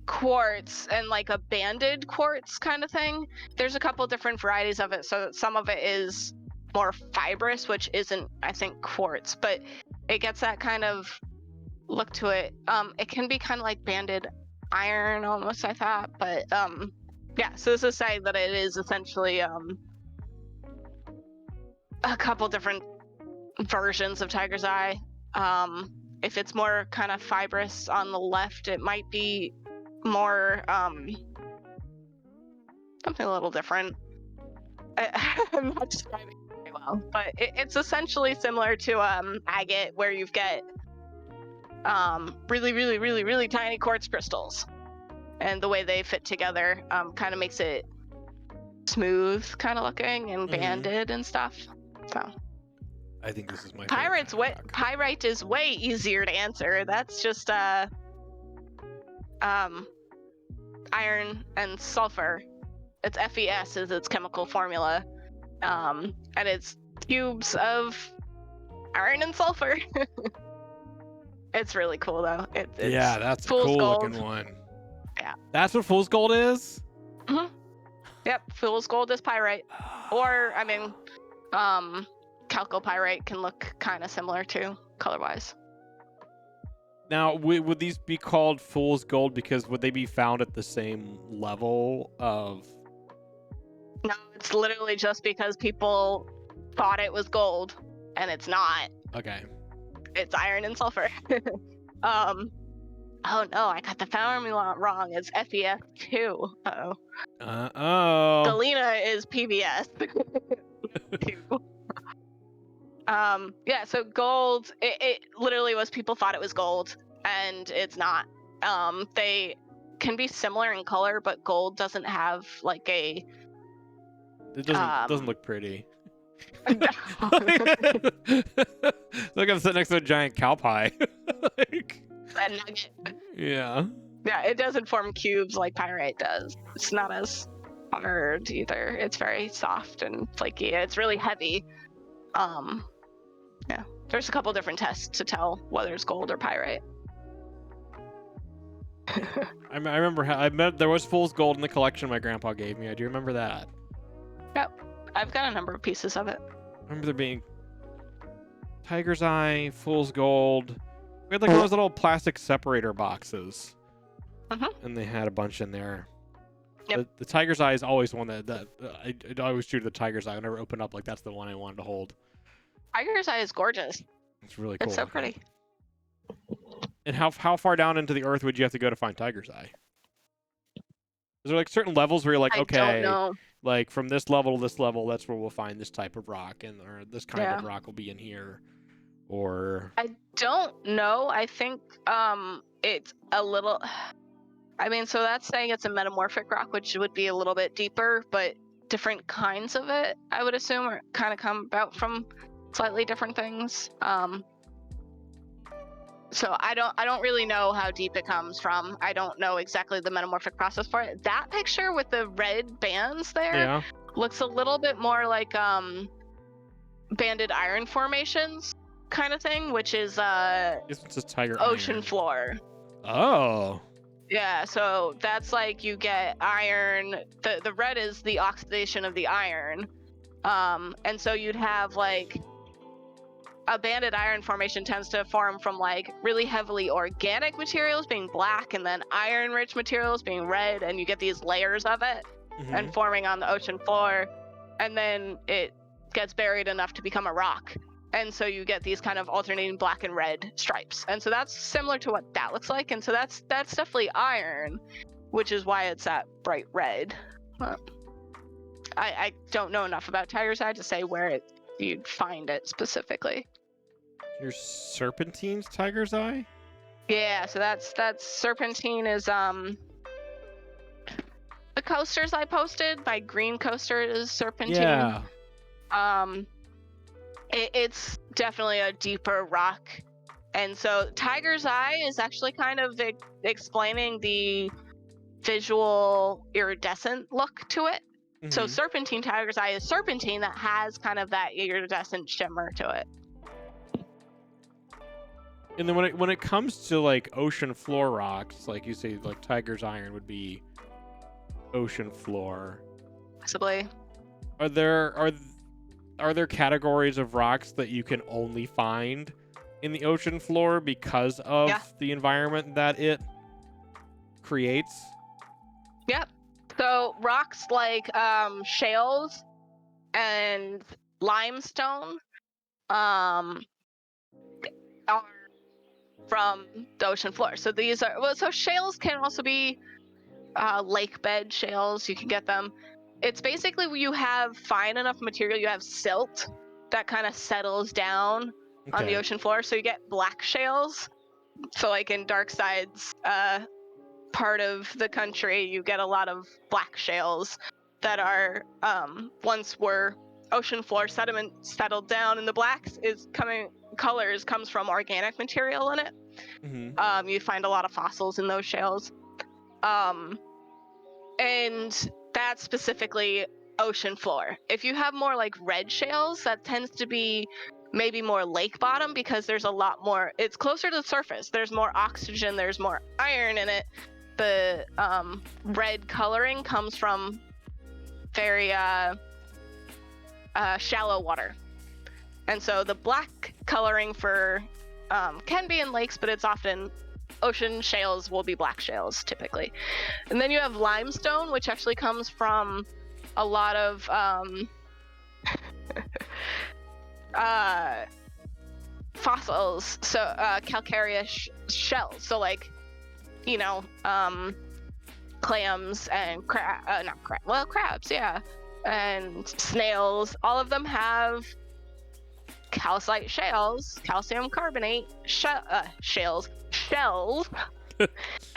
quartz, and like a banded quartz kind of thing. There's a couple different varieties of it, so some of it is more fibrous, which isn't, I think, quartz, but it gets that kind of look to it. It can be kind of like banded iron almost, I thought, but yeah, so this is saying that it is essentially a couple different versions of Tiger's Eye. If it's more kind of fibrous on the left, it might be more something a little different. I'm not describing it very well, but it's essentially similar to agate, where you've got really, really, really, really tiny quartz crystals, and the way they fit together kind of makes it smooth kind of looking and banded and stuff. So I think this is my pyrite is way easier to answer. That's just iron and sulfur. It's FeS is its chemical formula, and it's cubes of iron and sulfur. It's really cool though. Yeah, that's a cool looking one. Yeah, that's what fool's gold is. Mm-hmm. Yep, fool's gold is pyrite, or I mean, chalcopyrite can look kind of similar too, color-wise. Now, would these be called fool's gold because would they be found at the same level of? No, it's literally just because people thought it was gold, and it's not. Okay. It's iron and sulfur. Oh no, I got the formula wrong. It's FeS2. Uh-oh. Uh-oh. Galena is PBS. Yeah, so gold, it literally was people thought it was gold, and it's not. They can be similar in color, but gold doesn't have like a... It doesn't look pretty. Look, I'm sitting next to a giant cow pie. Like, a nugget. Yeah. Yeah, it doesn't form cubes like pyrite does. It's not as hard either. It's very soft and flaky. It's really heavy. Yeah, there's a couple different tests to tell whether it's gold or pyrite. I remember there was fool's gold in the collection my grandpa gave me. I do remember that. Yep, I've got a number of pieces of it. I remember there being tiger's eye, fool's gold. We had like those little plastic separator boxes, and they had a bunch in there. Yep. The tiger's eye is always one that I always shoot the tiger's eye. I never open up like that's the one I wanted to hold. Tiger's eye is gorgeous. It's really cool. It's so pretty. And how far down into the earth would you have to go to find tiger's eye? Is there like certain levels where you're like, okay, I don't know. like from this level to this level, that's where we'll find this type of rock, or this kind of rock will be in here, or? I don't know. I think it's a little. I mean, so that's saying it's a metamorphic rock, which would be a little bit deeper, but different kinds of it, I would assume, are kind of come about from slightly different things. So I don't really know how deep it comes from. I don't know exactly the metamorphic process for it. That picture with the red bands there looks a little bit more like banded iron formations kind of thing, which is This one's just tiger ocean iron. floor. Oh. Yeah, so that's like you get iron. The red is the oxidation of the iron. And so you'd have like a banded iron formation tends to form from like really heavily organic materials being black and then iron rich materials being red, and you get these layers of it and forming on the ocean floor, and then it gets buried enough to become a rock. And so you get these kind of alternating black and red stripes. And so that's similar to what that looks like. And so that's definitely iron, which is why it's that bright red. I don't know enough about tiger's eye to say where you'd find it specifically. Your serpentine's tiger's eye? Yeah, so that's serpentine is the coasters I posted. My green coaster is serpentine. Yeah. It's definitely a deeper rock, and so tiger's eye is actually kind of explaining the visual iridescent look to it. So serpentine tiger's eye is serpentine that has kind of that iridescent shimmer to it. And then when it comes to like ocean floor rocks, like you say, like tiger's iron would be ocean floor. Possibly. Are there categories of rocks that you can only find in the ocean floor because of the environment that it creates? Yep. So rocks like shales and limestone are from the ocean floor. So these are so shales can also be lake bed shales. You can get them. It's basically when you have fine enough material, you have silt that kind of settles down on the ocean floor. So you get black shales. So like in Darkside's part of the country, you get a lot of black shales that are once were ocean floor sediment settled down, and the blacks colors comes from organic material in it. You find a lot of fossils in those shales. And that's specifically ocean floor. If you have more like red shales, that tends to be maybe more lake bottom because there's a lot more, it's closer to the surface. There's more oxygen, there's more iron in it. The red coloring comes from very shallow water. And so the black coloring for can be in lakes, but it's often ocean shales will be black shales typically. And then you have limestone, which actually comes from a lot of fossils, so calcareous shells, so like, you know, clams and crabs, yeah, and snails. All of them have calcite shales, calcium carbonate shells.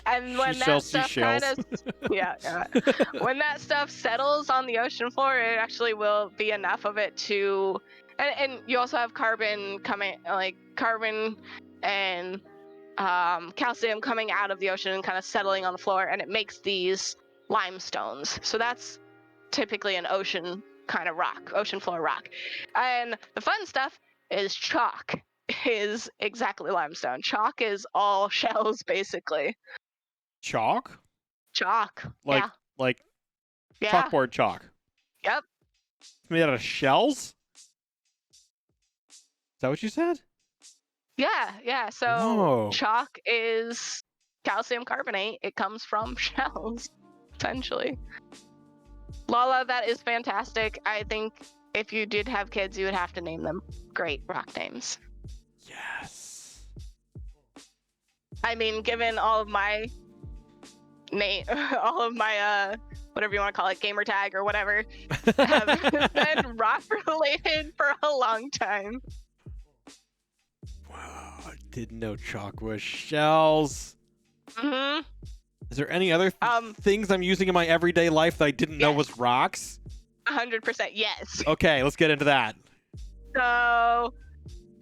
And when that stuff kind of when that stuff settles on the ocean floor, it actually will be enough of it to, and you also have carbon and calcium coming out of the ocean and kind of settling on the floor, and it makes these limestones. So that's typically an ocean kind of rock, ocean floor rock. And the fun stuff is chalk is exactly limestone. Chalk is all shells, basically. Chalk? Chalk. Like chalkboard chalk. Yep. It's made out of shells? Is that what you said? Yeah. So Whoa. chalk is calcium carbonate. It comes from shells, essentially. Lala, that is fantastic. I think if you did have kids, you would have to name them great rock names. Yes. I mean, given all of my whatever you want to call it, gamer tag or whatever, have been rock related for a long time. Wow, I didn't know chalk was shells. Mm-hmm. Is there any other things I'm using in my everyday life that I didn't know was rocks? 100% yes. Okay, let's get into that. So,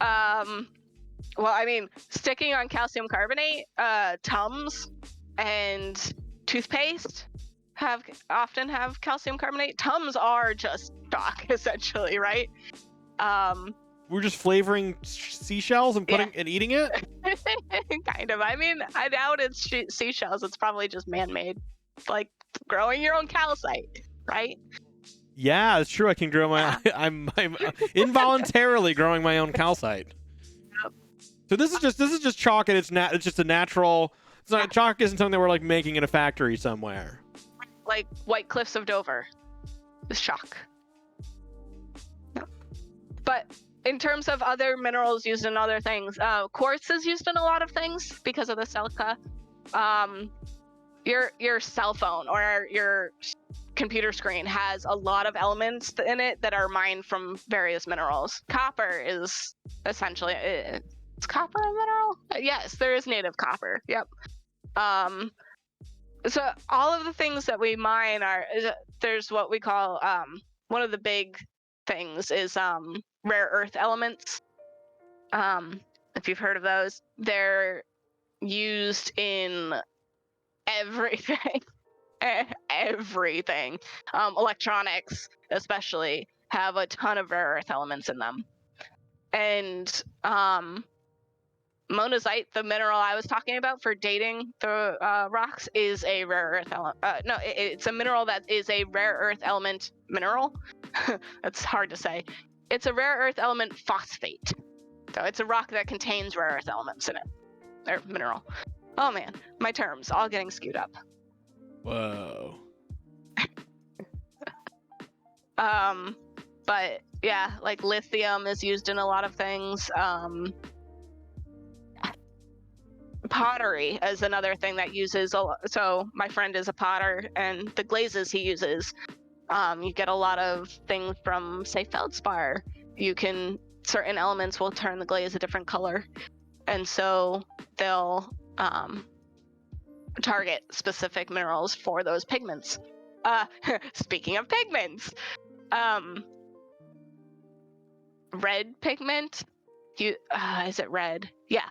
well, I mean, sticking on calcium carbonate, Tums and toothpaste often have calcium carbonate. Tums are just chalk, essentially, right? We're just flavoring seashells and putting and eating it? Kind of. I mean, I doubt it's seashells. It's probably just man-made, like growing your own calcite, right? Yeah, it's true. I can grow my. I'm involuntarily growing my own calcite. Yep. So this is just chalk, and it's just a natural. It's not chalk. Isn't something that we're like making in a factory somewhere. Like White Cliffs of Dover, is chalk. But in terms of other minerals used in other things, quartz is used in a lot of things because of the silica. Your cell phone or your computer screen has a lot of elements in it that are mined from various minerals. Copper is essentially, is copper a mineral? Yes, there is native copper. Yep. So all of the things that we mine there's what we call, one of the big things is rare earth elements. If you've heard of those, they're used in everything. Everything. Electronics, especially, have a ton of rare earth elements in them. And monazite, the mineral I was talking about for dating the rocks, is a rare earth element. It's a mineral that is a rare earth element mineral. That's hard to say. It's a rare earth element phosphate. So it's a rock that contains rare earth elements in it. Or mineral. Oh man, my terms, all getting skewed up. Whoa. But yeah, like lithium is used in a lot of things. Pottery is another thing that uses so my friend is a potter, and the glazes he uses, you get a lot of things from, say, feldspar. Certain elements will turn the glaze a different color, and so they'll target specific minerals for those pigments. Speaking of pigments, red pigment, is it red? Yeah.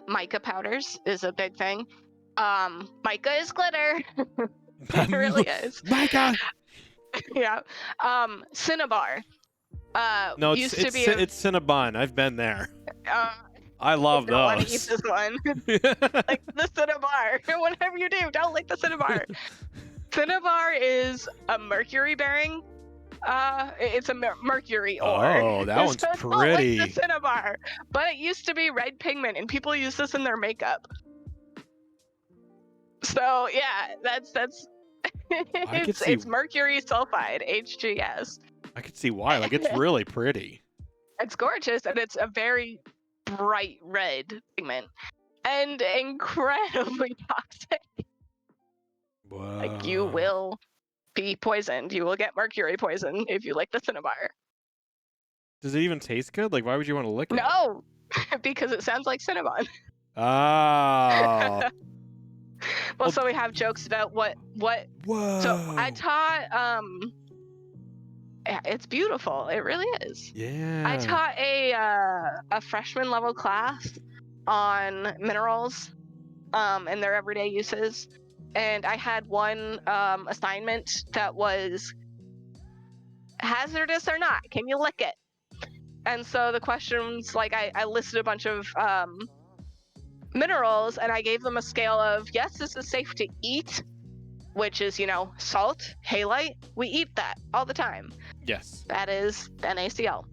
Mica powders is a big thing. Mica is glitter. It really is. Mica! Yeah. Cinnabar. No, it's Cinnabon. I've been there. I love those. I don't want to eat this one. Like the cinnabar. Whatever you do, don't like the cinnabar. Cinnabar is a mercury-bearing It's a mercury ore. Oh, that one's So it's not pretty. like the cinnabar, but it used to be red pigment, and people use this in their makeup. So yeah, that's it's mercury sulfide, HGS. I could see why. Like, it's really pretty. It's gorgeous, and it's a very bright red pigment, and incredibly toxic. Wow. Like, you will be poisoned. You will get mercury poison if you lick the cinnabar. Does it even taste good? Like, why would you want to lick it? No, because it sounds like Cinnabon. Oh. Well, so we have jokes about what. Whoa. So I taught. It's beautiful. It really is. Yeah. I taught a freshman level class on minerals, and their everyday uses, and I had one assignment that was hazardous or not. Can you lick it? And so the questions, like, I listed a bunch of minerals, and I gave them a scale of, yes, this is safe to eat, which is, salt, halite. We eat that all the time. Yes. That is NaCl.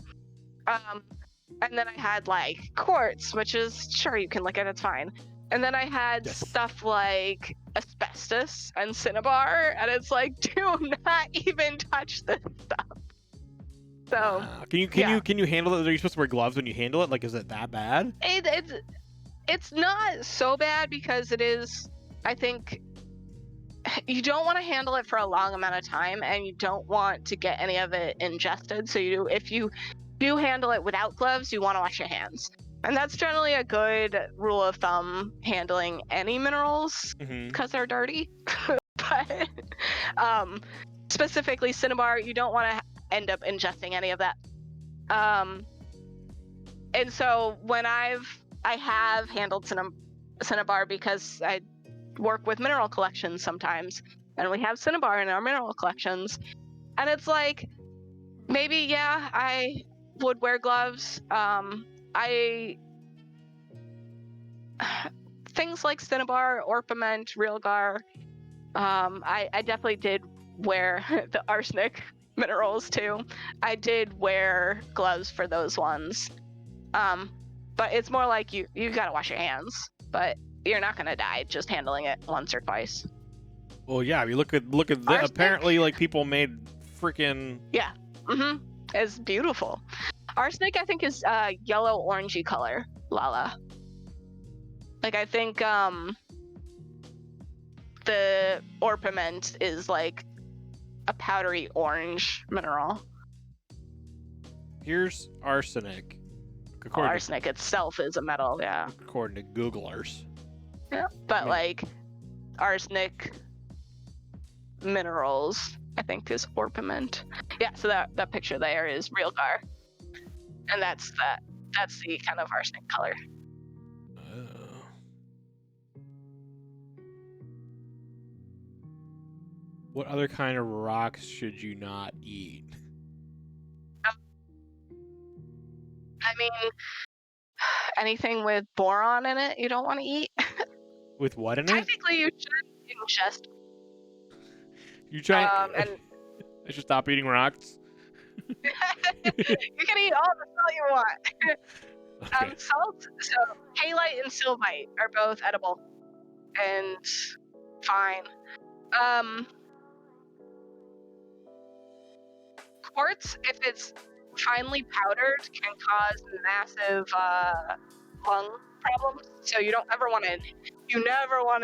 And then I had, like, quartz, which is, sure, you can lick it, it's fine. And then I had stuff like asbestos and cinnabar, and it's like, do not even touch this stuff. So can you handle it? Are you supposed to wear gloves when you handle it? Like, is it that bad? It's not so bad, because it is, I think, you don't want to handle it for a long amount of time, and you don't want to get any of it ingested. So if you do handle it without gloves, you want to wash your hands. And that's generally a good rule of thumb handling any minerals, because they're dirty. But specifically cinnabar, you don't want to end up ingesting any of that. And so when I have handled cinnabar, because I work with mineral collections sometimes, and we have cinnabar in our mineral collections, and it's like, maybe I would wear gloves. Things like cinnabar, orpiment, realgar, I definitely did wear the arsenic minerals too. I did wear gloves for those ones, but it's more like you gotta wash your hands, but you're not gonna die just handling it once or twice. Well, yeah. I mean, look at that. Apparently, like, people made freaking. Yeah. It's beautiful. Arsenic, I think, is yellow orangey color. Lala. Like, I think the orpiment is like a powdery orange mineral. Here's arsenic. Arsenic itself is a metal, yeah. According to Googlers. Yeah, but like arsenic minerals, I think, is orpiment. Yeah, so that picture there is realgar, and that's the kind of arsenic color. What other kind of rocks should you not eat? I mean, anything with boron in it, you don't want to eat. With what in it? Technically, you should ingest. You try. And I should stop eating rocks. You can eat all the salt you want. Okay. Salt, so halite and sylvite are both edible and fine. Quartz, if it's finely powdered, can cause massive lung problems. So you never want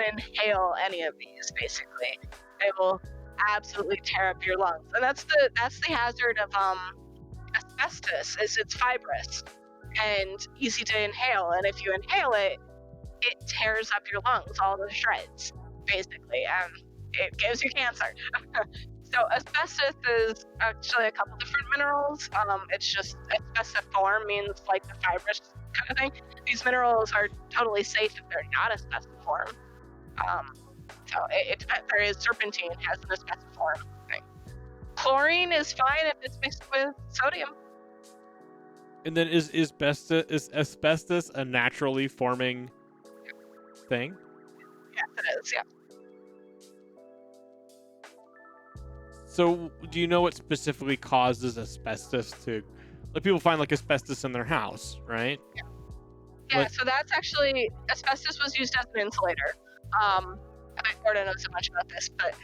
to inhale any of these. Basically, it will absolutely tear up your lungs, and that's the hazard of asbestos. Is it's fibrous and easy to inhale, and if you inhale it, it tears up your lungs all to shreds, basically, and it gives you cancer. So asbestos is actually a couple different minerals. It's just asbestiform means like the fibrous kind of thing. These minerals are totally safe if they're not asbestiform. So there is serpentine has an asbestiform thing. Chlorine is fine if it's mixed with sodium. And then is asbestos a naturally forming thing? Yes, it is. Yeah. So, do you know what specifically causes asbestos to, like, people find like asbestos in their house, right? Yeah, so that's actually, asbestos was used as an insulator. I don't know so much about this, but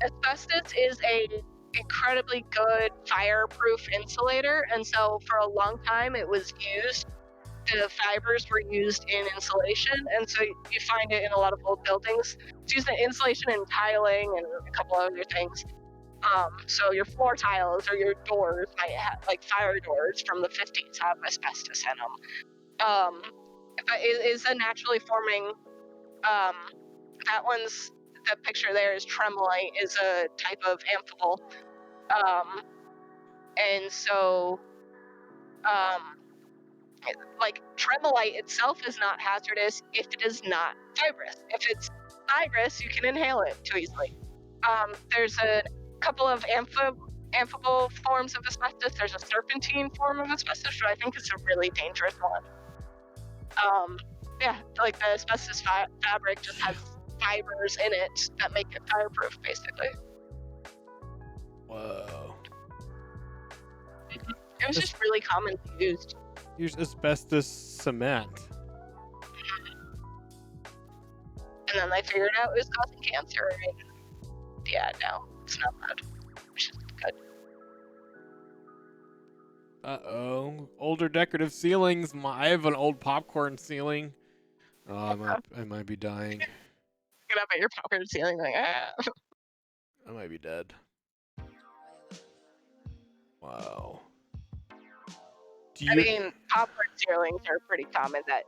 asbestos is a incredibly good fireproof insulator, and so for a long time it was used. The fibers were used in insulation, and so you find it in a lot of old buildings. It's used in insulation and tiling and a couple other things. So your floor tiles or your doors might have, like fire doors from the 50s, have asbestos in them. But it is a naturally forming. That one's, the picture there is tremolite, is a type of amphibole, and so like tremolite itself is not hazardous if it is not fibrous. If it's fibrous, you can inhale it too easily. There's a couple of amphibole forms of asbestos. There's a serpentine form of asbestos, which I think is a really dangerous one. Yeah, like the asbestos fabric just has fibers in it that make it fireproof, basically. Whoa. It was just really commonly used. Here's asbestos cement. And then they figured out it was causing cancer, and yeah, no, it's not bad. Which is good. Uh-oh. Older decorative ceilings. I have an old popcorn ceiling. Oh, I might be dying. Get up at your popcorn ceiling like, ah. I might be dead. Wow. I mean, popcorn ceilings are pretty common that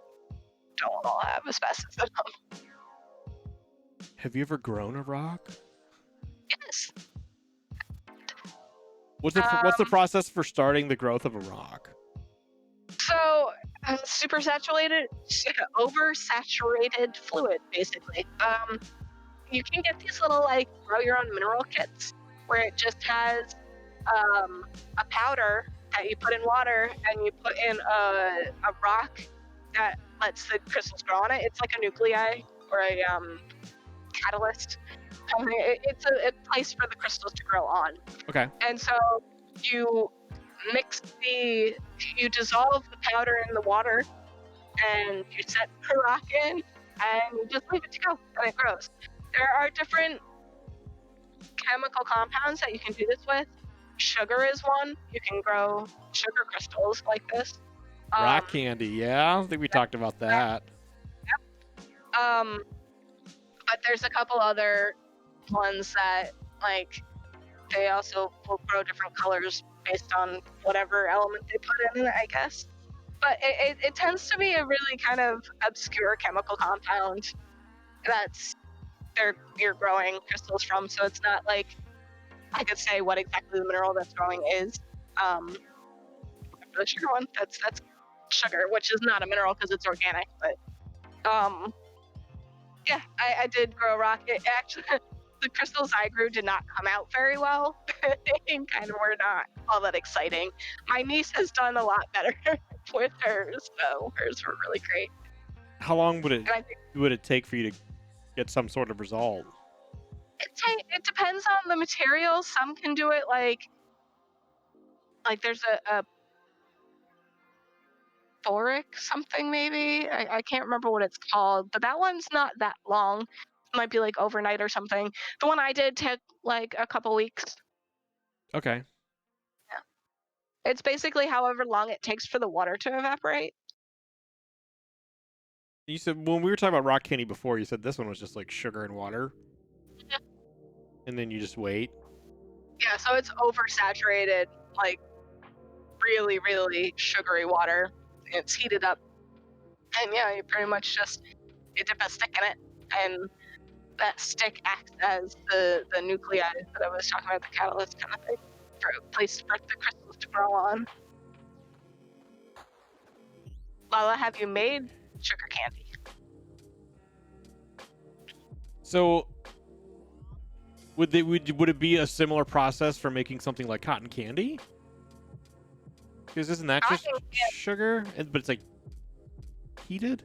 don't all have asbestos in them. Have you ever grown a rock? Yes. What's the process for starting the growth of a rock? So, oversaturated fluid, basically. You can get these little, like, grow your own mineral kits where it just has a powder that you put in water and you put in a rock that lets the crystals grow on it. It's like a nuclei or a catalyst. It's a place for the crystals to grow on. Okay. And so you dissolve the powder in the water and you set the rock in and you just leave it to go and it grows. There are different chemical compounds that you can do this with. Sugar is one. You can grow sugar crystals like this. Rock candy, yeah. I think we talked about that. Yep. But there's a couple other ones that, like, they also will grow different colors based on whatever element they put in it, I guess. But it tends to be a really kind of obscure chemical compound that's you're growing crystals from, so it's not like I could say what exactly the mineral that's growing is. The sugar one, that's sugar, which is not a mineral because it's organic, but yeah, I did grow a rock. It actually, the crystals I grew did not come out very well and kind of were not all that exciting. My niece has done a lot better with hers, so hers were really great. How long would it take for you to get some sort of result? It depends on the material. Some can do it like there's a boric something maybe. I can't remember what it's called, but that one's not that long. It might be like overnight or something. The one I did took like a couple weeks. Okay. Yeah. It's basically however long it takes for the water to evaporate. You said, when we were talking about rock candy before, you said this one was just like sugar and water. Yeah. And then you just wait. Yeah, so it's oversaturated, like really, really sugary water. It's heated up. And yeah, you pretty much you dip a stick in it, and that stick acts as the nuclei that I was talking about, the catalyst kind of thing, for a place for the crystals to grow on. Lala, have you made sugar candy? So, would it be a similar process for making something like cotton candy? Because isn't that just sugar? But it's like heated?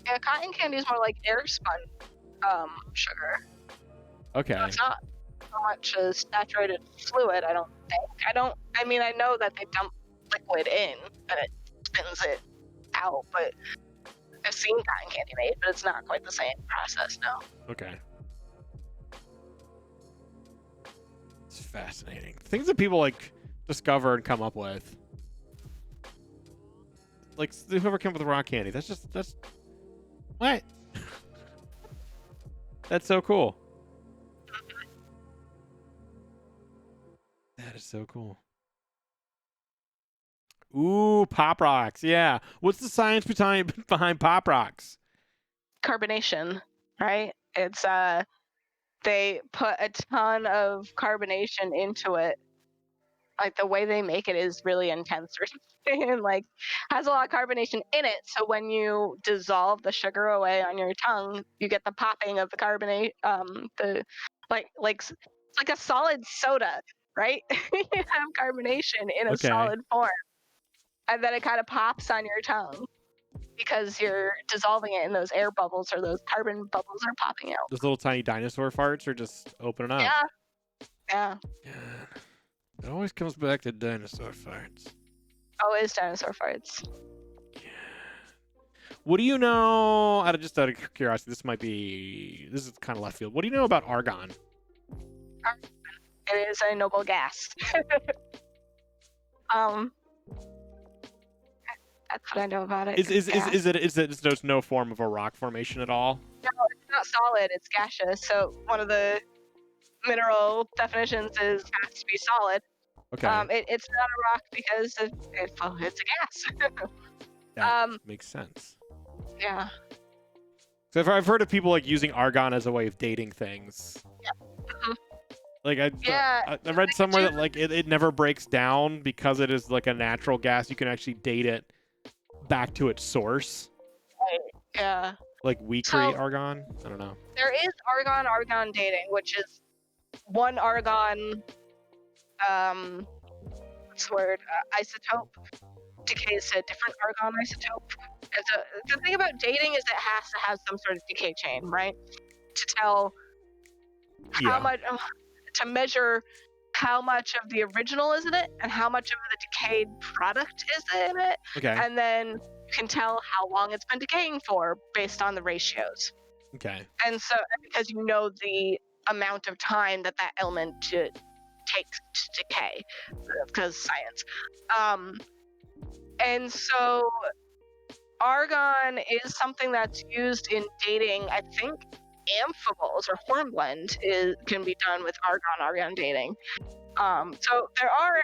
Yeah, cotton candy is more like air spun sugar. Okay. So it's not so much as saturated fluid, I don't think. I mean, I know that they dump liquid in and it spins it out, but I've seen cotton candy made, but it's not quite the same process, no. Okay. It's fascinating. Things that people like discover and come up with. Like whoever came up with rock candy. That's what? That's so cool. That is so cool. Ooh, pop rocks. Yeah. What's the science behind pop rocks? Carbonation, right? It's they put a ton of carbonation into it. Like the way they make it is really intense and like has a lot of carbonation in it. So when you dissolve the sugar away on your tongue, you get the popping of the carbonate. It's like a solid soda, right? You have carbonation in a solid form, and then it kind of pops on your tongue because you're dissolving it in those air bubbles, or those carbon bubbles are popping out. Those little tiny dinosaur farts are just opening up. Yeah. It always comes back to dinosaur farts. Always dinosaur farts. Yeah. What do you know, out of curiosity, this is kind of left field. What do you know about argon? It is a noble gas. That's what I know about it. There's no form of a rock formation at all? No, it's not solid, it's gaseous. So one of the mineral definitions is it has to be solid. Okay. It's not a rock because it's a gas. That makes sense. Yeah. So I've heard of people like using argon as a way of dating things. Yeah. Mm-hmm. Like I read somewhere that like it never breaks down because it is like a natural gas. You can actually date it back to its source. Right. Yeah. Like we create argon? I don't know. There is argon dating, which is one argon isotope decays to a different argon isotope. And so the thing about dating is it has to have some sort of decay chain, right? To tell how much, to measure how much of the original is in it and how much of the decayed product is in it. Okay. And then you can tell how long it's been decaying for based on the ratios. Okay. And so because you know the amount of time that element takes to decay, because science. And so argon is something that's used in dating. I think amphiboles or hornblende can be done with argon dating. So there are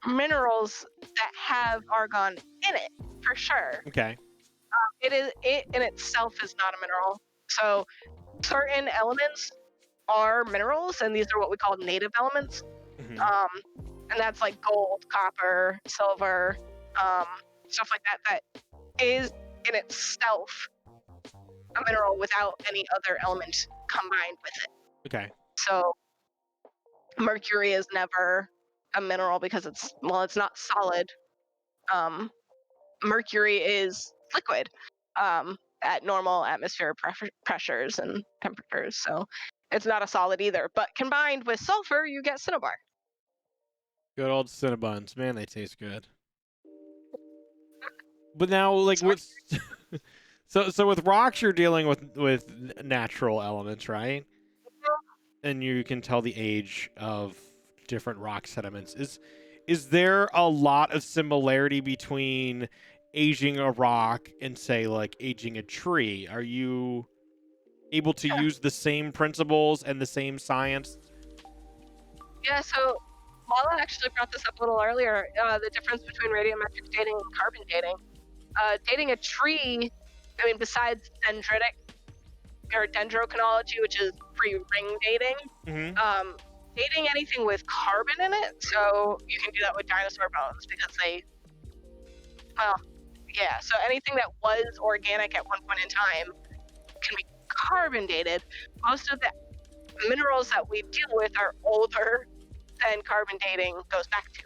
minerals that have argon in it for sure. Okay. It in itself is not a mineral. So certain elements are minerals, and these are what we call native elements. Mm-hmm. And that's like gold, copper, silver, stuff like that is in itself a mineral without any other element combined with it. Okay. So mercury is never a mineral because it's not solid. Mercury is liquid at normal atmospheric pressures and temperatures, so it's not a solid either. But combined with sulfur, you get cinnabar. Good old Cinnabons. Man, they taste good. But now, like, so with rocks, you're dealing with natural elements, right? And you can tell the age of different rock sediments. Is there a lot of similarity between aging a rock and, say, like, aging a tree? Are you able to use the same principles and the same science? Yeah, so Lala actually brought this up a little earlier, the difference between radiometric dating and carbon dating. Dating a tree, I mean, besides dendritic or dendrochronology, which is pre-ring dating, Mm-hmm. Dating anything with carbon in it, so you can do that with dinosaur bones because so anything that was organic at one point in time can be carbon dated. Most of the minerals that we deal with are older than carbon dating goes back to.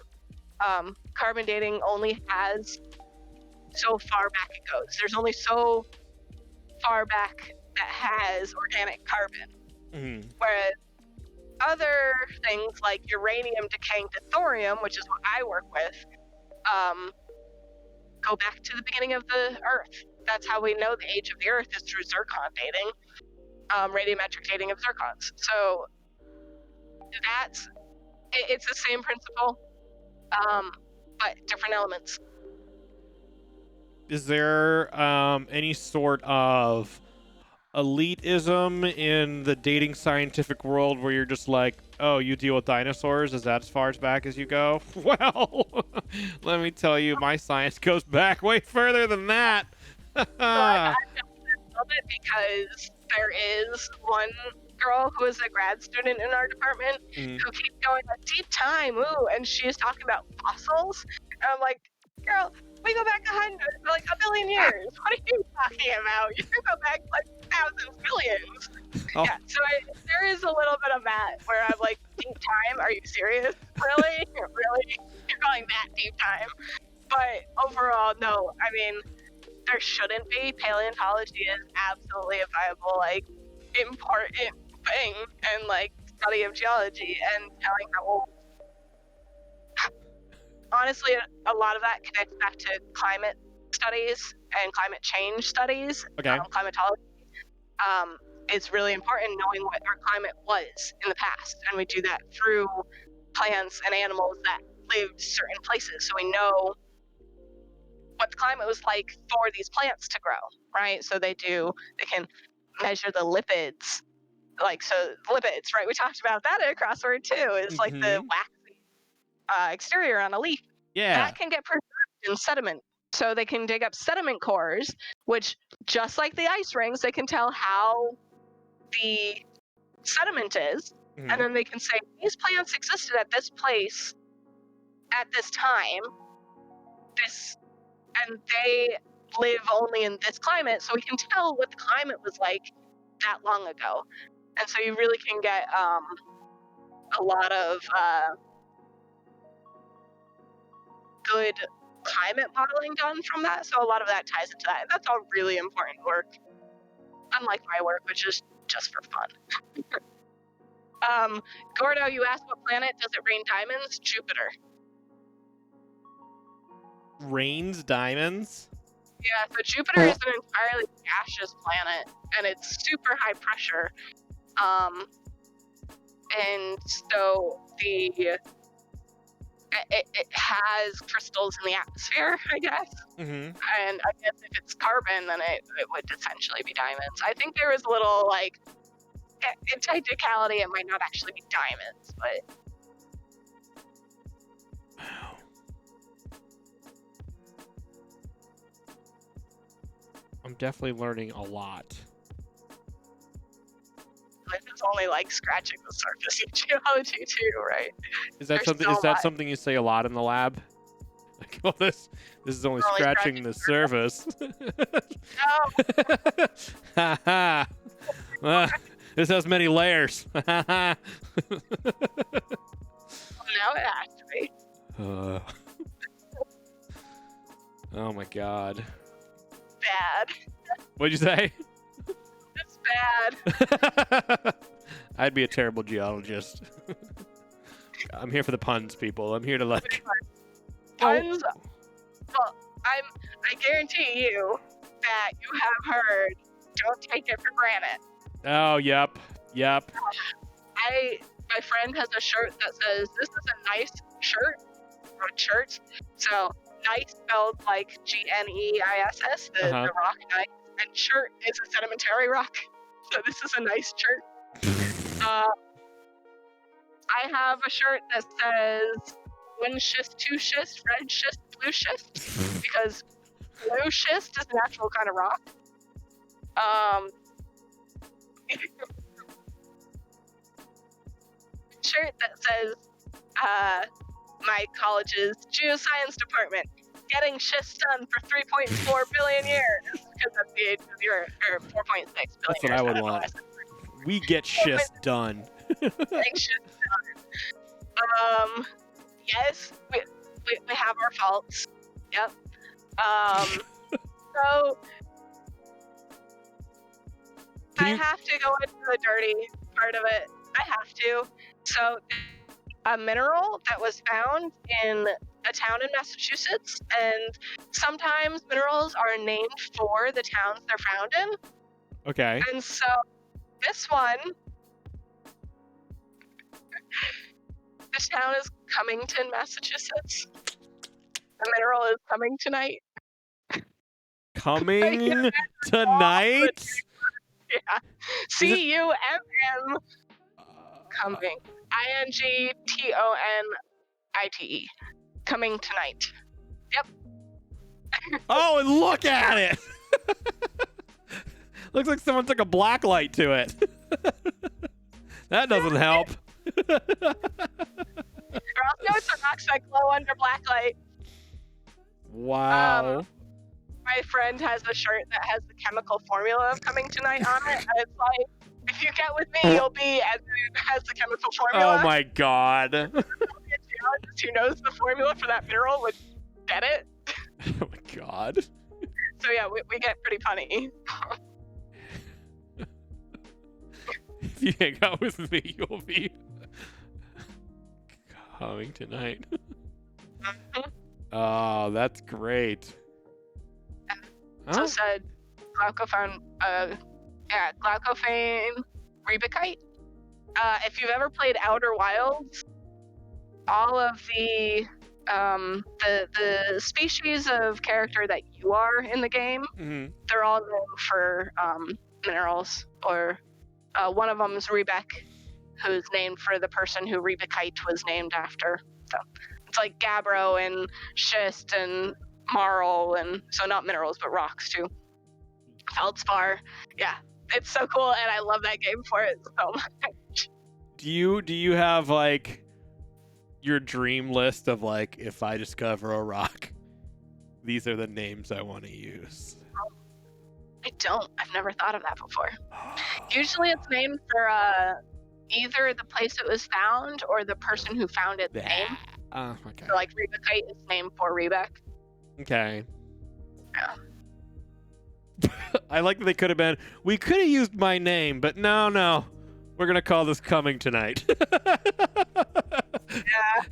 Carbon dating only has so far back it goes. There's only so far back that has organic carbon. Mm-hmm. Whereas other things like uranium decaying to thorium, which is what I work with, go back to the beginning of the Earth. That's how we know the age of the Earth is through zircon dating, radiometric dating of zircons. So it's the same principle, but different elements. Is there any sort of elitism in the dating scientific world where you're just like, oh, you deal with dinosaurs? Is that as far back as you go? Well, let me tell you, my science goes back way further than that. So I love it because there is one girl who is a grad student in our department who keeps going a deep time, and she's talking about fossils. And I'm like, girl, we go back 100, like a billion years. What are you talking about? You can go back like thousands, billions. Oh. Yeah, so there is a little bit of that where I'm like, deep time? Are you serious? Really? Really? You're going that deep time? But overall, no. I mean, there shouldn't be. Paleontology is absolutely a viable, like, important thing, and like study of geology and telling how old. Honestly, a lot of that connects back to climate studies and climate change studies. Okay. Climatology. It's really important knowing what our climate was in the past, and we do that through plants and animals that lived certain places, so we know what the climate was like for these plants to grow, right? So they can measure the lipids, like, so lipids, right? We talked about that at a crossword too. It's like the waxy exterior on a leaf. Yeah. That can get preserved in sediment. So they can dig up sediment cores, which, just like the ice rings, they can tell how the sediment is, and then they can say, these plants existed at this place at this time, and they live only in this climate, so we can tell what the climate was like that long ago. And so you really can get a lot of good climate modeling done from that. So a lot of that ties into that. That's all really important work, unlike my work, which is just for fun. Gordo, you asked what planet does it rain diamonds? Jupiter. Rains diamonds? Yeah, so Jupiter is an entirely gaseous planet, and it's super high pressure. And so it has crystals in the atmosphere, I guess. And I guess if it's carbon, then it would essentially be diamonds. I think there was a little, like, in technicality, it might not actually be diamonds, but... Wow. I'm definitely learning a lot. It's only like scratching the surface of geology too, right? Is that something? Is that something you say a lot in the lab? Like, oh, this is only scratching the surface. No. This has many layers. Now it has to be. Oh my god. Bad. What'd you say? It's bad. I'd be a terrible geologist. I'm here for the puns, people. I'm here to, like... Puns? Well, I guarantee you that you have heard, don't take it for granted. Oh, yep. My friend has a shirt that says, this is a nice shirt, or shirt. So, nice spelled like Gneis, the rock nice, and shirt is a sedimentary rock. So this is a nice shirt. I have a shirt that says 1 schist, 2 schist, red schist, blue schist, because blue schist is a natural kind of rock. Shirt that says my college's geoscience department getting schist done for 3.4 billion years, because that's the age of the Earth, or 4.6 billion years. That's what I would want. We get schist done. Getting schist done. Yes, we have our faults. Yep. So I have to go into the dirty part of it. I have to. So, a mineral that was found in a town in Massachusetts, and sometimes minerals are named for the towns they're found in. Okay. And so, this one, this town is Cummington, Massachusetts. The mineral is coming tonight. Coming tonight? Yeah. C-U-M-M. Coming. I-N-G-T-O-N-I-T-E. Coming tonight. Yep. Oh, and look at it! Looks like someone took a black light to it. That doesn't help. Or else it's a rocks that glow under black light. Wow. My friend has a shirt that has the chemical formula of coming tonight on it, and it's like, if you get with me, you'll be as it has the chemical formula. Oh my god. A geologist who knows the formula for that mineral would get it. Oh my god. So yeah, we get pretty punny. If you hang out with me, you'll be coming tonight. Oh, that's great. So said glaucophane rebecite. If you've ever played Outer Wilds, all of the species of character that you are in the game, they're all known for minerals. Or one of them is Rebec, who's named for the person who rebecite was named after. So it's like gabbro and schist and marl, and so not minerals but rocks too. Feldspar, yeah, it's so cool, and I love that game for it so much. Do you have like your dream list of like, if I discover a rock, these are the names I want to use? I don't. I've never thought of that before. Usually it's named for either the place it was found or the person who found its name. Okay. So like rebecite is named for Rebec. Okay. Yeah. I like that they could have been, we could have used my name, but no. We're going to call this Coming Tonight. Yeah.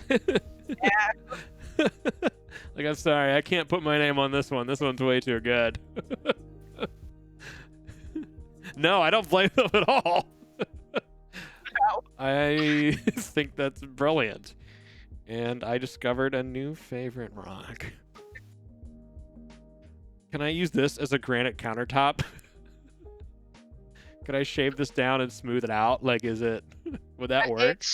Like, I'm sorry, I can't put my name on this one. This one's way too good. No, I don't blame them at all. No. I think that's brilliant. And I discovered a new favorite rock. Can I use this as a granite countertop? Could I shave this down and smooth it out? Like, would that work?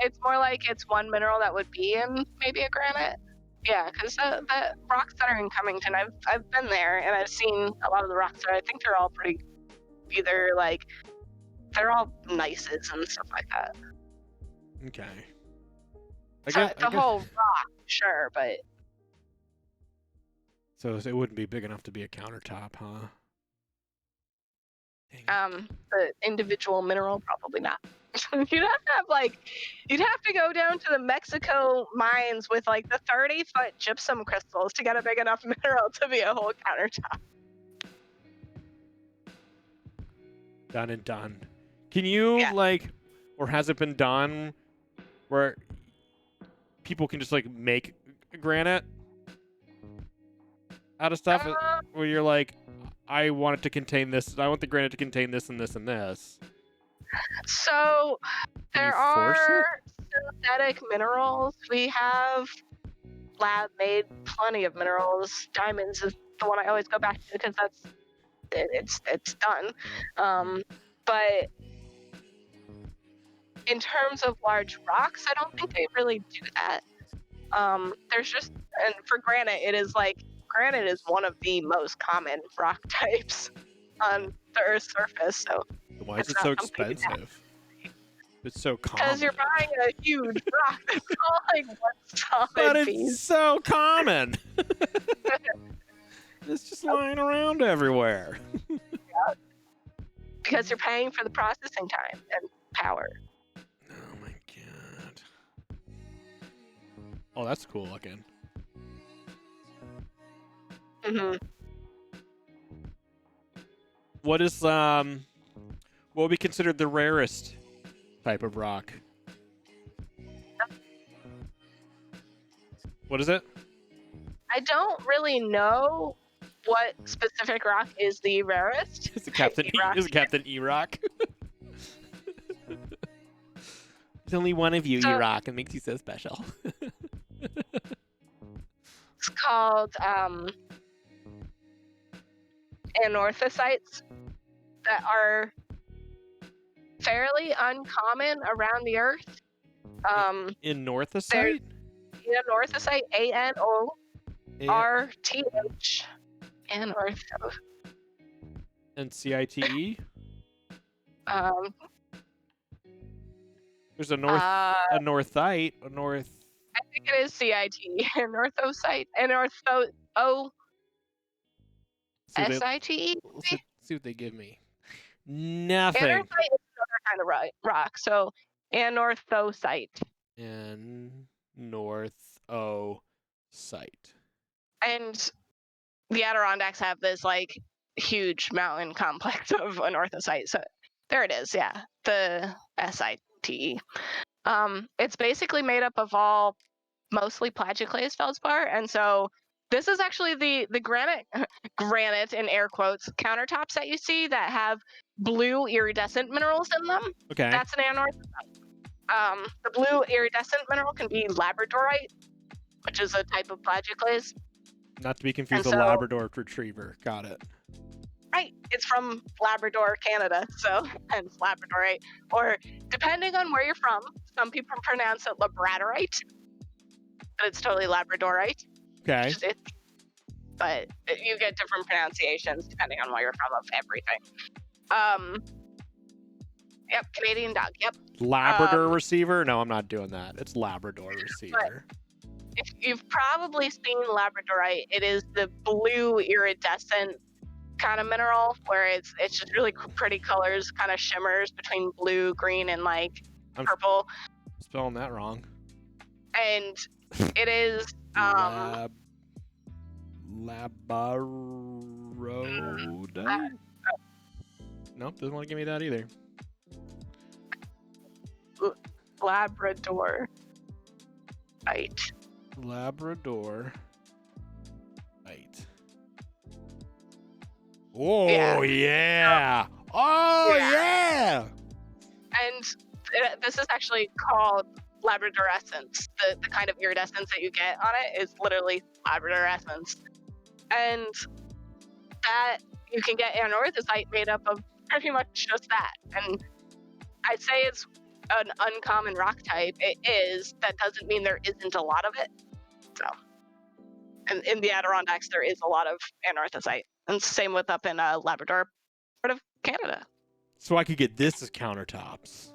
It's more like it's one mineral that would be in maybe a granite. Yeah, because the rocks that are in Cummington, I've been there and I've seen a lot of the rocks there. I think they're all pretty, either like, they're all nices and stuff like that. Okay. The whole rock, sure, but... So it wouldn't be big enough to be a countertop, huh? The individual mineral, probably not. You'd have to go down to the Mexico mines with like the 30-foot gypsum crystals to get a big enough mineral to be a whole countertop. Done and done. Can you or has it been done where people can just like make granite out of stuff where you're like, I want it to contain this. I want the granite to contain this and this and this. So there are synthetic minerals. We have lab-made plenty of minerals. Diamonds is the one I always go back to because it's done. But in terms of large rocks, I don't think they really do that. There's just, and for granite, it is like, granite is one of the most common rock types on the Earth's surface. So why is it so expensive? It's so common. Because you're buying a huge rock. It's all like one solid But it's piece. so common. It's just lying around everywhere. Yeah. Because you're paying for the processing time and power. Oh my god. Oh, that's cool looking. Mm-hmm. What is what would be considered the rarest type of rock? What is it? I don't really know what specific rock is the rarest. Is it Captain E-rock. Is it Captain E-Rock? There's only one of you, So- E-Rock. It makes you so special. It's called anorthosites that are fairly uncommon around the Earth. In Northosite? Anorthosite, ANORTH, anortho. And CITE? There's a northite, a north. I think it is CIT, anorthosite, anortho, SITE. See what they give me. Nothing. Anorthite is another kind of rock, so anorthosite. And northosite. And the Adirondacks have this like huge mountain complex of anorthosite. So there it is, yeah, the SITE. It's basically made up of all mostly plagioclase feldspar, and so this is actually the granite in air quotes countertops that you see that have blue iridescent minerals in them. Okay. That's an anorthosite. The blue iridescent mineral can be labradorite, which is a type of plagioclase. Not to be confused with And so- Labrador Retriever. Got it. Right, it's from Labrador, Canada, so hence labradorite. Or depending on where you're from, some people pronounce it labradorite, but it's totally labradorite. Okay. But you get different pronunciations depending on where you're from of everything. Yep, Canadian dog. Yep. Labrador Receiver? No, I'm not doing that. It's Labrador Receiver. If you've probably seen labradorite, it is the blue iridescent kind of mineral where it's just really pretty colors, kind of shimmers between blue, green, and like I'm purple. Spelling that wrong. And it is Labaroda? Nope, doesn't want to give me that either. Labradorite. Labrador. Right. Oh, yeah. Oh, yeah. And this is actually called labradorescence. The kind of iridescence that you get on it is literally labradorescence. And that you can get anorthosite made up of pretty much just that. And I'd say it's an uncommon rock type. It is. That doesn't mean there isn't a lot of it. So, and in the Adirondacks, there is a lot of anorthosite. And same with up in Labrador, part of Canada. So I could get this as countertops.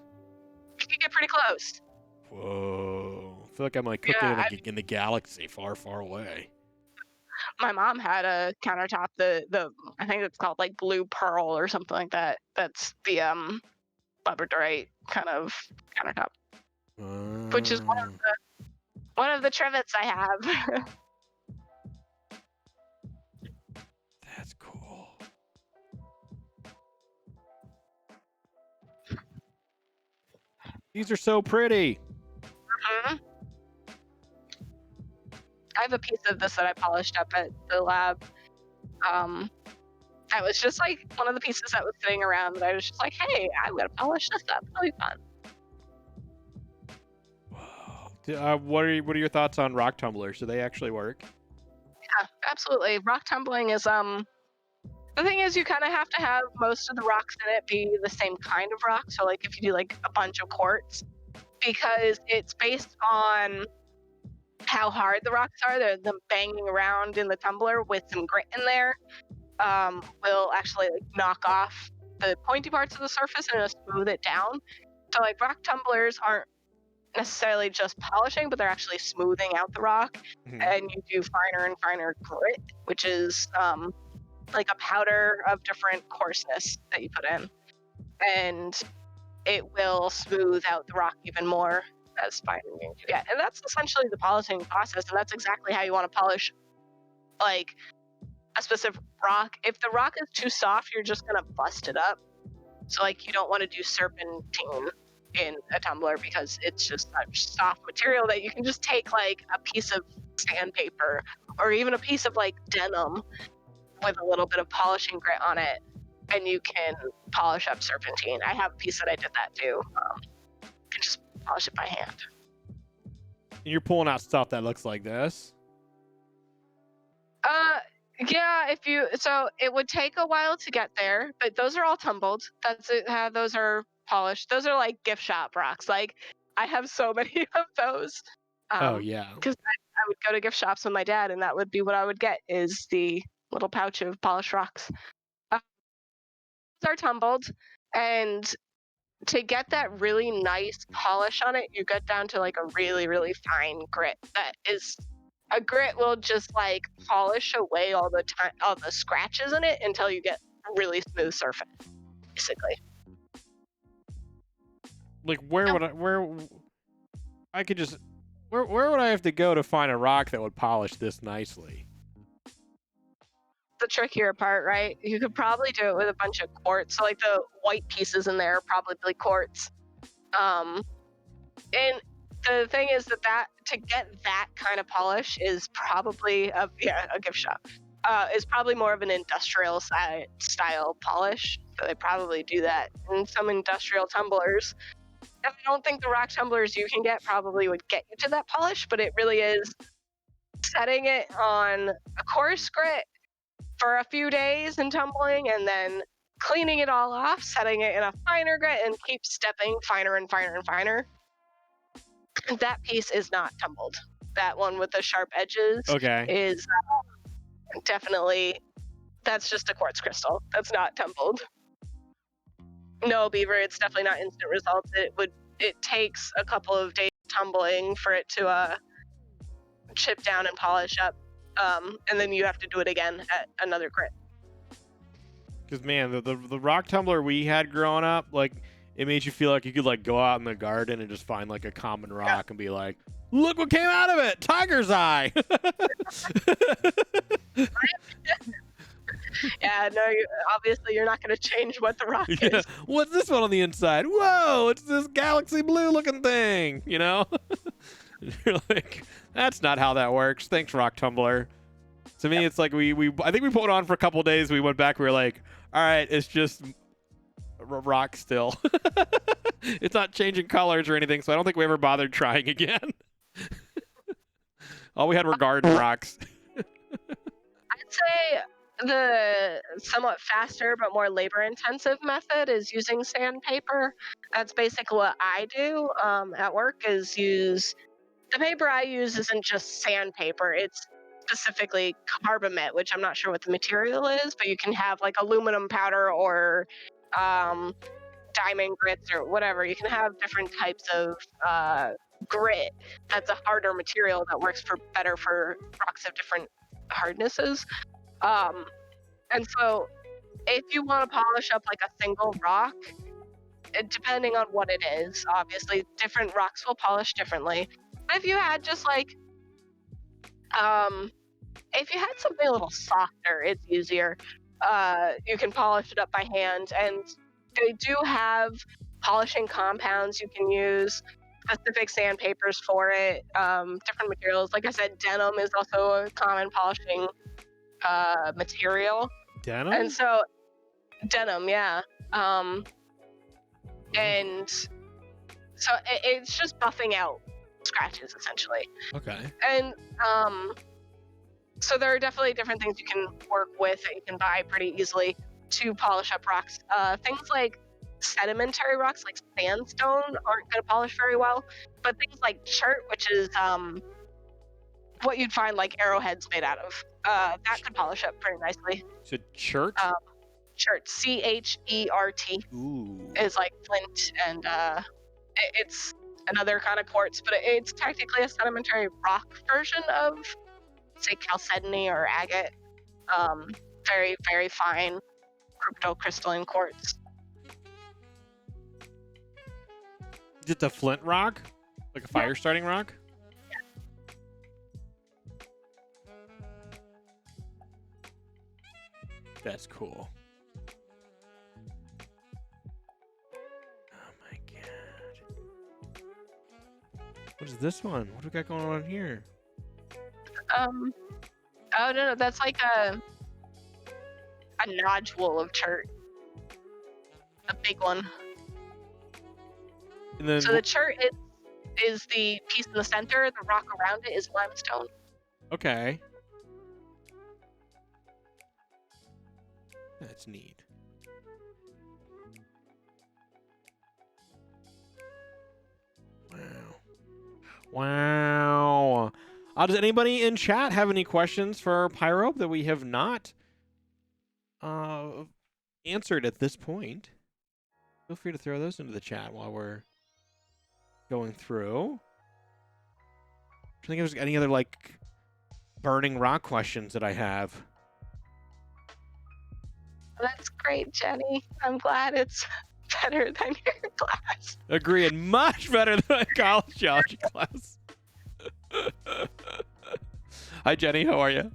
You can get pretty close. Whoa. I feel like I'm like cooking in the galaxy far, far away. My mom had a countertop, the I think it's called like blue pearl or something like that. That's the labradorite kind of countertop, which is one of the trivets I have. That's cool. These are so pretty. Mhm. I have a piece of this that I polished up at the lab. That was just like one of the pieces that was sitting around that I was just like, hey, I'm gonna polish this up. It'll be fun. Wow. What are your thoughts on rock tumblers? Do they actually work? Yeah, absolutely. Rock tumbling is the thing is you kind of have to have most of the rocks in it be the same kind of rock. So like if you do like a bunch of quartz, because it's based on how hard the rocks are, they're them banging around in the tumbler with some grit in there will actually like knock off the pointy parts of the surface and it'll smooth it down. So like rock tumblers aren't necessarily just polishing, but they're actually smoothing out the rock. Mhm. And you do finer and finer grit, which is like a powder of different coarseness that you put in, and it will smooth out the rock even more as fine as you get. And that's essentially the polishing process, and that's exactly how you want to polish like a specific rock. If the rock is too soft, you're just gonna bust it up. So like you don't want to do serpentine in a tumbler because it's just such soft material that you can just take like a piece of sandpaper or even a piece of like denim with a little bit of polishing grit on it, and you can polish up serpentine. I have a piece that I did that too. You can just polish it by hand. You're pulling out stuff that looks like this. Yeah, so it would take a while to get there, but those are all tumbled. That's it, how those are polished. Those are like gift shop rocks. Like I have so many of those. Oh yeah. Because I would go to gift shops with my dad, and that would be what I would get is the little pouch of polished rocks. Those are tumbled, and to get that really nice polish on it, you get down to like a really, really fine grit. That is a grit will just like polish away all the scratches in it until you get a really smooth surface, basically. Like where would I have to go to find a rock that would polish this nicely? The trickier part, right? You could probably do it with a bunch of quartz. So like the white pieces in there are probably quartz. And the thing is that to get that kind of polish is probably a gift shop. Is probably more of an industrial style polish. So they probably do that in some industrial tumblers. And I don't think the rock tumblers you can get probably would get you to that polish, but it really is setting it on a coarse grit for a few days and tumbling, and then cleaning it all off, setting it in a finer grit, and keep stepping finer and finer and finer. That piece is not tumbled. That one with the sharp edges is definitely, that's just a quartz crystal. That's not tumbled. No, Beaver, it's definitely not instant results. It takes a couple of days tumbling for it to chip down and polish up. And then you have to do it again at another grit. Because man, the rock tumbler we had growing up, like it made you feel like you could like go out in the garden and just find like a common rock and be like, look what came out of it, tiger's eye. Yeah, no, obviously you're not going to change what the rock is. What's this one on the inside? Whoa, it's this galaxy blue looking thing, you know? You're like, that's not how that works. Thanks, rock tumbler. To me, it's like I think we put it on for a couple days. We went back. We were like, all right, it's just rock still. It's not changing colors or anything, so I don't think we ever bothered trying again. All we had were garden rocks. I'd say the somewhat faster but more labor-intensive method is using sandpaper. That's basically what I do at work. The paper I use isn't just sandpaper. It's specifically carbamate, which I'm not sure what the material is, but you can have like aluminum powder or diamond grits or whatever. You can have different types of grit. That's a harder material that works better for rocks of different hardnesses. And so if you want to polish up like a single rock, depending on what it is, obviously different rocks will polish differently. But if you had just like if you had something a little softer, it's easier. You can polish it up by hand, and they do have polishing compounds you can use, specific sandpapers for it, different materials. Like I said, denim is also a common polishing material. Denim? And so, denim, yeah. And so it's just buffing out scratches, essentially. Okay. And so there are definitely different things you can work with that you can buy pretty easily to polish up rocks. Things like sedimentary rocks, like sandstone, aren't going to polish very well. But things like chert, which is what you'd find like arrowheads made out of, that could polish up pretty nicely. So chert? Chert, C-H-E-R-T. Ooh. Is like flint, and it's another kind of quartz, but it's technically a sedimentary rock version of, say, chalcedony or agate. Very, very fine cryptocrystalline quartz. Is it a flint rock? Like a fire starting rock? Yeah. That's cool. Oh my god. What is this one? What do we got going on here? Oh no, that's like a nodule of chert, a big one. And then So the chert is the piece in the center. The rock around it is limestone. okay. That's neat. Wow. Does anybody in chat have any questions for Pyrope that we have not answered at this point? Feel free to throw those into the chat while we're going through. I think there's any other like burning rock questions that I have. That's great, Jenny. I'm glad it's better than your class. Agreeing, much better than a college geology class. Hi, Jenny. How are you?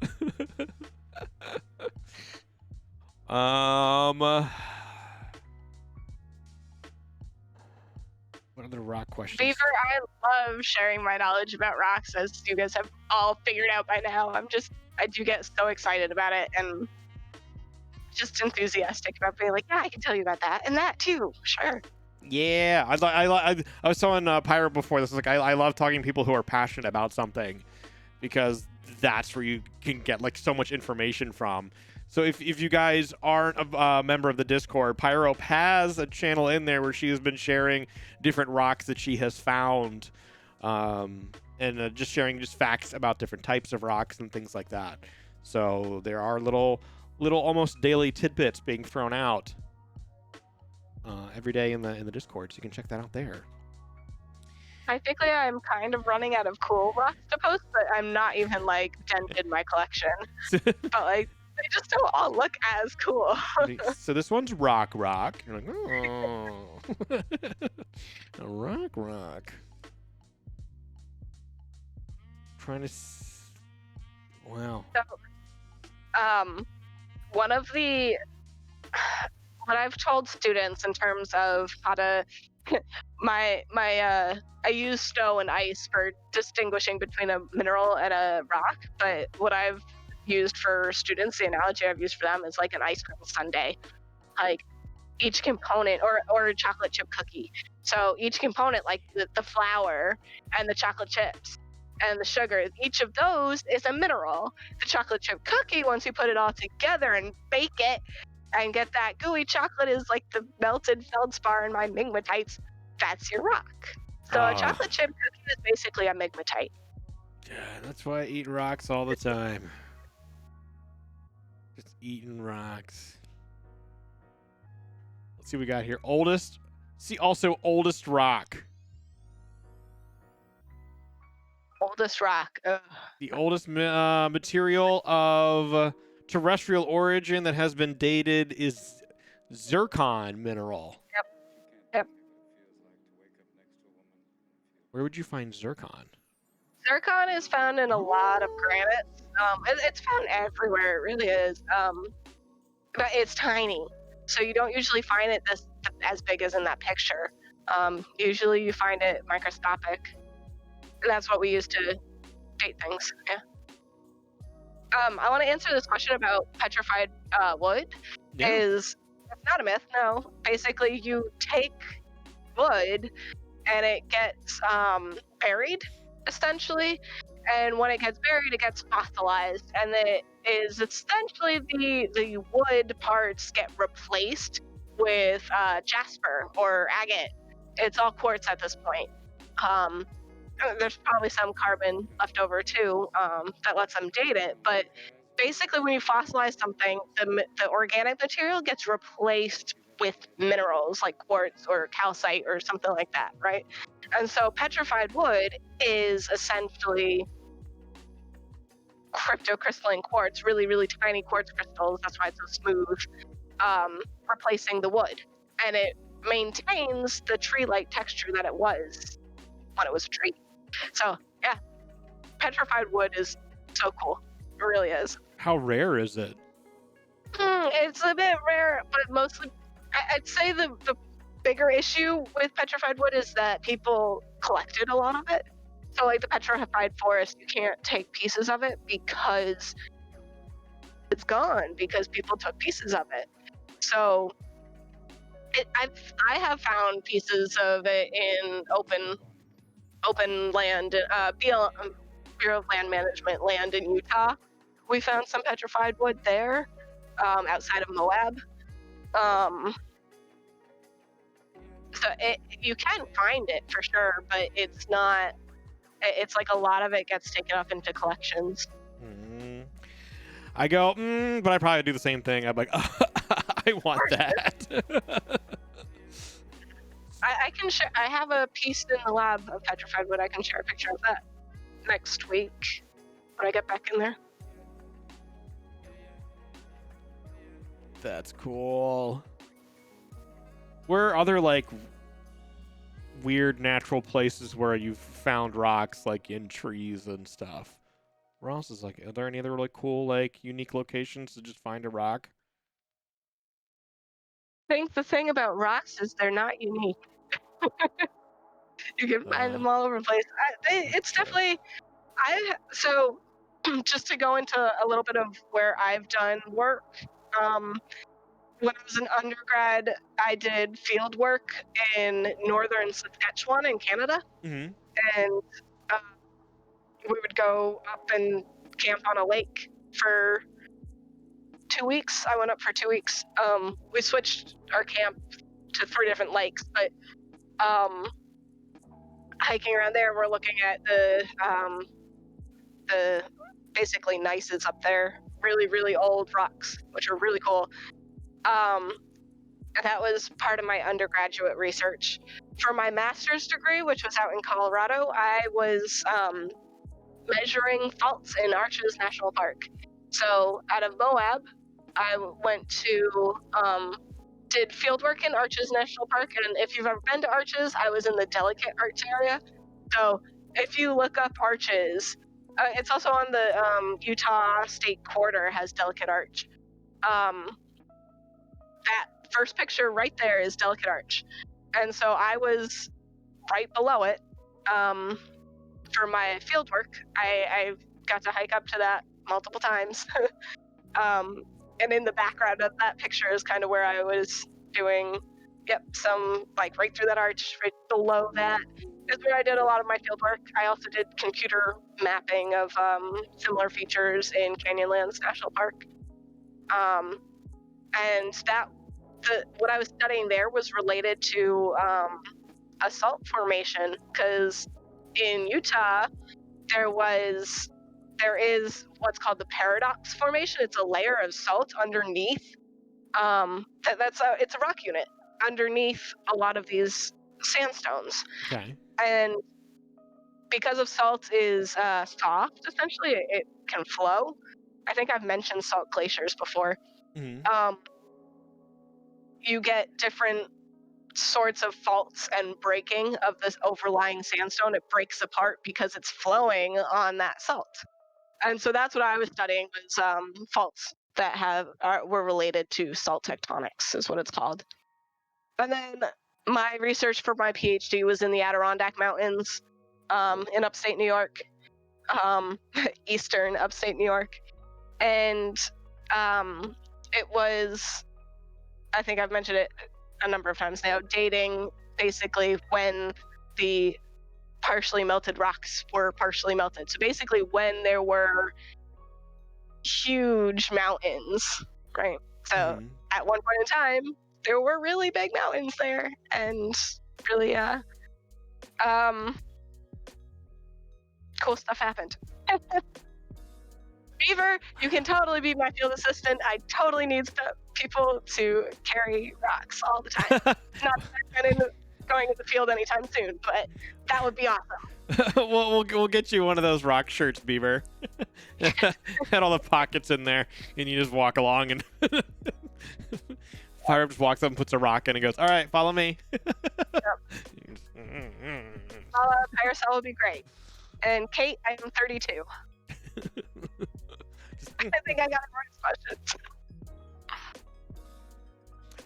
What other rock questions? Beaver, I love sharing my knowledge about rocks, as you guys have all figured out by now. I do get so excited about it and just enthusiastic about being like, yeah, I can tell you about that and that too. Sure. Yeah, I was telling Pyrope before this. Like, I love talking to people who are passionate about something, because that's where you can get like so much information from. So if you guys aren't a member of the Discord, Pyrope has a channel in there where she has been sharing different rocks that she has found, and just sharing just facts about different types of rocks and things like that. So there are little almost daily tidbits being thrown out every day in the Discord, so you can check that out there. Technically, I'm kind of running out of cool rocks to post, but I'm not even like dented my collection. But like, they just don't all look as cool. So this one's rock. You're like, oh, a rock. Trying to. Wow. So, one of the what I've told students in terms of how to I use snow and ice for distinguishing between a mineral and a rock, but what I've used for students, the analogy I've used for them is like an ice cream sundae. Like each component, or a chocolate chip cookie. So each component, like the flour and the chocolate chips and the sugar, each of those is a mineral. The chocolate chip cookie, once you put it all together and bake it and get that gooey chocolate, is like the melted feldspar in my migmatites. That's your rock. So a chocolate chip cookie is basically a migmatite. Yeah, that's why I eat rocks all the time. Just eating rocks. Let's see what we got here. Oldest. See also oldest rock. Oldest rock. Ugh. The oldest material of terrestrial origin that has been dated is zircon mineral. Yep. Where would you find zircon? Zircon is found in a lot of granites. It's found everywhere. It really is. But it's tiny, so you don't usually find it as big as in that picture. Usually you find it microscopic. That's what we use to date things. Yeah. I want to answer this question about petrified wood. Yeah. It's not a myth, no. Basically, you take wood and it gets buried, essentially. And when it gets buried, it gets fossilized. And it is essentially the wood parts get replaced with jasper or agate. It's all quartz at this point. There's probably some carbon left over too that lets them date it. But basically, when you fossilize something, the organic material gets replaced with minerals like quartz or calcite or something like that, right? And so petrified wood is essentially cryptocrystalline quartz, really, really tiny quartz crystals. That's why it's so smooth, replacing the wood. And it maintains the tree-like texture that it was when it was a tree. So, yeah, petrified wood is so cool. It really is. How rare is it? It's a bit rare, but mostly, I'd say the bigger issue with petrified wood is that people collected a lot of it. So like the petrified forest, you can't take pieces of it because it's gone, because people took pieces of it. So I have found pieces of it in open land, Bureau of Land Management land in Utah. We found some petrified wood there, outside of Moab. So you can find it for sure, but it's not. It's like a lot of it gets taken up into collections. I go, but I probably do the same thing. I'm like, I want that. I can share. I have a piece in the lab of petrified wood. I can share a picture of that next week when I get back in there. That's cool. Where are other like weird natural places where you've found rocks like in trees and stuff? Where else is like, are there any other like cool like unique locations to just find a rock? I think the thing about rocks is they're not unique. You can find them all over the place. It's definitely so just to go into a little bit of where I've done work. When I was an undergrad, I did field work in northern Saskatchewan in Canada, and we would go up and camp on a lake for 2 weeks. I went up for 2 weeks. We switched our camp to 3 different lakes, but hiking around there, we're looking at the basically gneisses up there, really, really old rocks, which are really cool. That was part of my undergraduate research. For my master's degree, which was out in Colorado, I was measuring faults in Arches National Park. So out of Moab, I went to did field work in Arches National Park, and if you've ever been to Arches, I was in the Delicate Arch area. So if you look up Arches, it's also on the Utah State Corridor, has Delicate Arch. That first picture right there is Delicate Arch, and so I was right below it for my field work. I got to hike up to that multiple times. And in the background of that picture is kind of where I was doing, some like right through that arch, right below that is where I did a lot of my field work. I also did computer mapping of similar features in Canyonlands National Park. And what I was studying there was related to a salt formation, because in Utah there is what's called the Paradox Formation. It's a layer of salt underneath. It's a rock unit underneath a lot of these sandstones. Okay. And because of salt is soft, essentially, it can flow. I think I've mentioned salt glaciers before. You get different sorts of faults and breaking of this overlying sandstone. It breaks apart because it's flowing on that salt. And so that's what I was studying, was faults that were related to salt tectonics, is what it's called. And then my research for my PhD was in the Adirondack Mountains in upstate New York, eastern upstate New York. And it was, I think I've mentioned it a number of times now, dating basically when the partially melted rocks were partially melted. So basically when there were huge mountains, right? So at one point in time, there were really big mountains there, and really cool stuff happened. Beaver, you can totally be my field assistant. I totally need people to carry rocks all the time. Not that I'm going to the field anytime soon, but that would be awesome. We'll get you one of those rock shirts, Beaver. Had all the pockets in there, and you just walk along, and Pyrope just walks up and puts a rock in and goes, "All right, follow me." Yep. Parasol would be great. And Kate, I am 32. I think I got it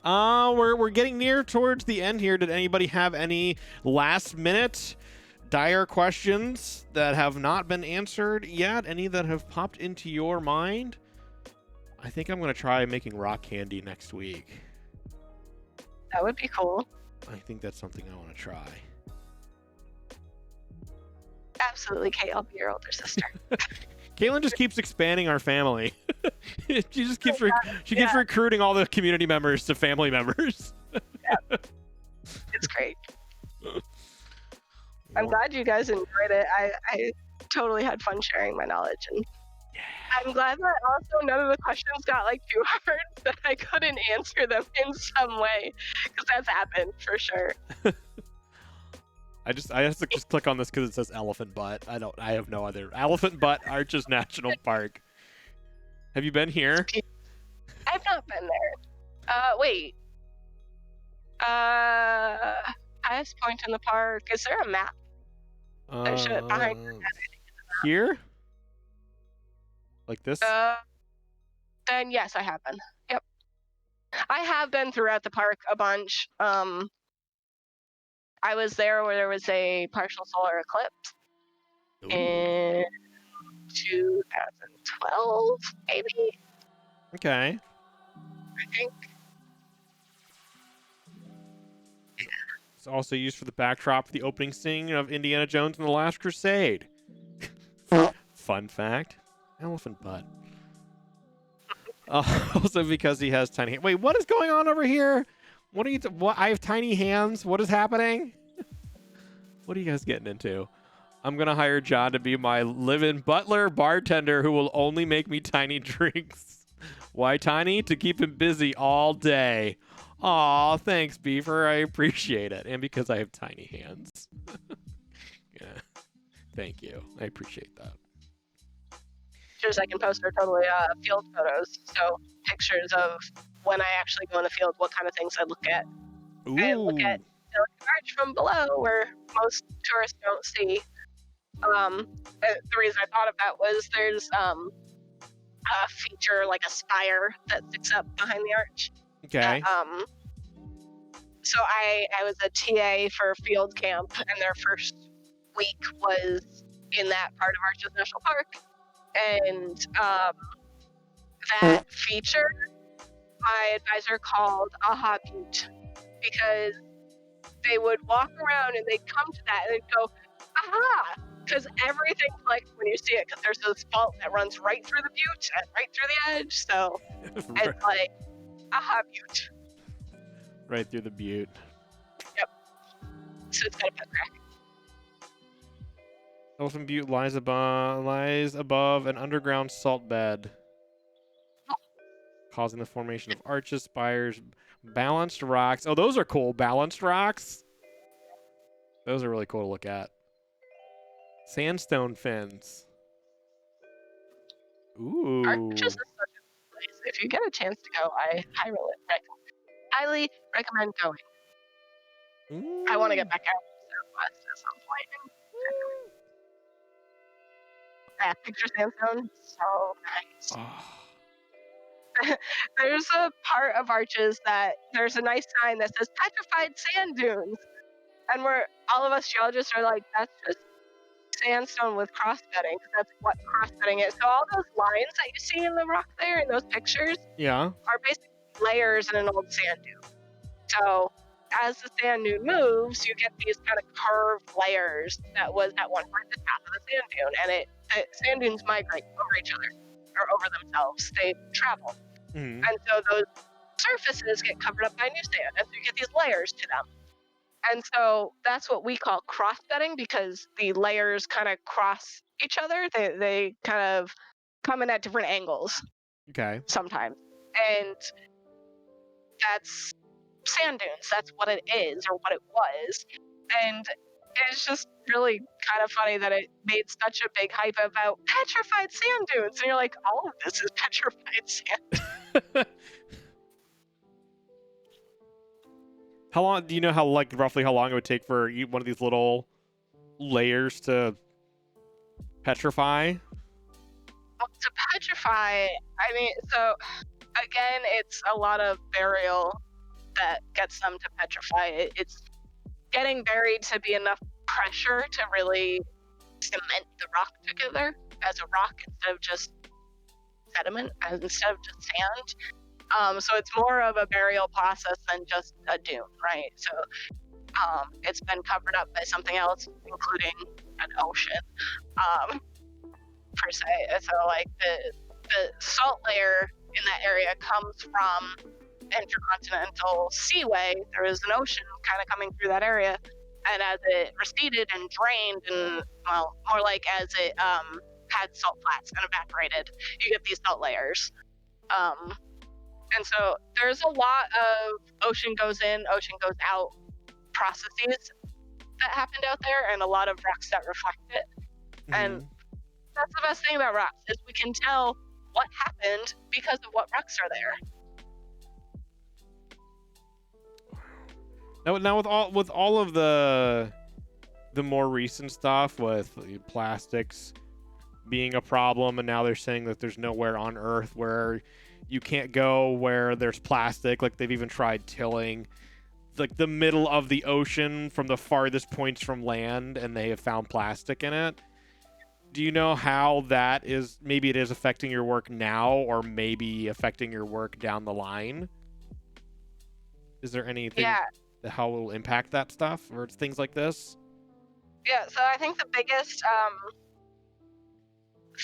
right. We're getting near towards the end here. Did anybody have any last minute dire questions that have not been answered yet, any that have popped into your mind, I think I'm going to try making rock candy next week. That would be cool. I think that's something I want to try. Absolutely, Kate. I'll be your older sister. Caitlin just keeps expanding our family. She just keeps keeps recruiting all the community members to family members. Yeah. It's great. I'm glad you guys enjoyed it. I totally had fun sharing my knowledge, and I'm glad that also none of the questions got like too hard that I couldn't answer them in some way, because that's happened for sure. I have to just click on this because it says elephant butt. I have no other. Elephant Butt Arches National Park. Have you been here? I've not been there. Wait. Highest point in the park. Is there a map? There's it behind here? Like this? Then yes, I have been. Yep. I have been throughout the park a bunch. I was there where there was a partial solar eclipse in 2012, maybe. Okay. I think. It's also used for the backdrop for the opening scene of Indiana Jones and the Last Crusade. Fun fact. Elephant butt. Also because he has tiny hands. Wait, what is going on over here? What are you? What? I have tiny hands. What is happening? What are you guys getting into? I'm gonna hire John to be my live-in butler bartender who will only make me tiny drinks. Why tiny? To keep him busy all day. Aw, thanks, Beaver. I appreciate it. And because I have tiny hands. Yeah. Thank you. I appreciate that. Pictures I can post are totally field photos. So pictures of when I actually go in the field, what kind of things I look at. Ooh. I look at the arch from below where most tourists don't see. The reason I thought of that was there's a feature like a spire that sticks up behind the arch. Okay. So I was a TA for field camp, and their first week was in that part of Arches National Park. And that feature, my advisor called Aha Butte, because they would walk around and they'd come to that and they'd go, aha! Because everything clicked when you see it, because there's this fault that runs right through the butte and right through the edge. So it's like, aha Butte. Right through the butte. Yep. So it's got a pet crack. Elephant Butte lies above an underground salt bed, causing the formation of arches, spires, balanced rocks. Oh, those are cool. Balanced rocks. Those are really cool to look at. Sandstone fins. Ooh. Arches is such a place. If you get a chance to go, I highly recommend going. Ooh. I want to get back out to the Southwest at some point. That picture sandstone, so nice. Oh. There's a part of Arches that there's a nice sign that says petrified sand dunes, and where all of us geologists are like, that's just sandstone with cross-bedding, because that's what cross-bedding is. So all those lines that you see in the rock there in those pictures, are basically layers in an old sand dune. So as the sand dune moves, you get these kind of curved layers that was at one point the top of the sand dune, and sand dunes migrate over each other or over themselves. They travel. Mm-hmm. And so those surfaces get covered up by new sand, and so you get these layers to them. And so that's what we call cross-bedding, because the layers kind of cross each other. They kind of come in at different angles. Okay. Sometimes. And that's sand dunes. That's what it is, or what it was. And it's just really kind of funny that it made such a big hype about petrified sand dunes. And you're like, all of this is petrified sand. How long do you know roughly how long it would take for one of these little layers to petrify? To petrify, I mean, so again, it's a lot of burial that gets them to petrify. It's getting buried to be enough pressure to really cement the rock together as a rock instead of just sediment, instead of just sand. So it's more of a burial process than just a dune, right? So it's been covered up by something else, including an ocean, per se. So like the salt layer in that area comes from intercontinental seaway. There is an ocean kind of coming through that area, and as it receded and drained, and well, more like as it had salt flats and evaporated, you get these salt layers. And so there's a lot of ocean goes in, ocean goes out processes that happened out there, and a lot of rocks that reflect it. Mm-hmm. And that's the best thing about rocks, is we can tell what happened because of what rocks are there. Now with all of the more recent stuff with plastics being a problem, and now they're saying that there's nowhere on Earth where you can't go where there's plastic. Like they've even tried tilling like the middle of the ocean from the farthest points from land, and they have found plastic in it. Do you know how that is? Maybe it is affecting your work now, or maybe affecting your work down the line. Is there anything? Yeah. How it will impact that stuff or things like this? Yeah, so I think the biggest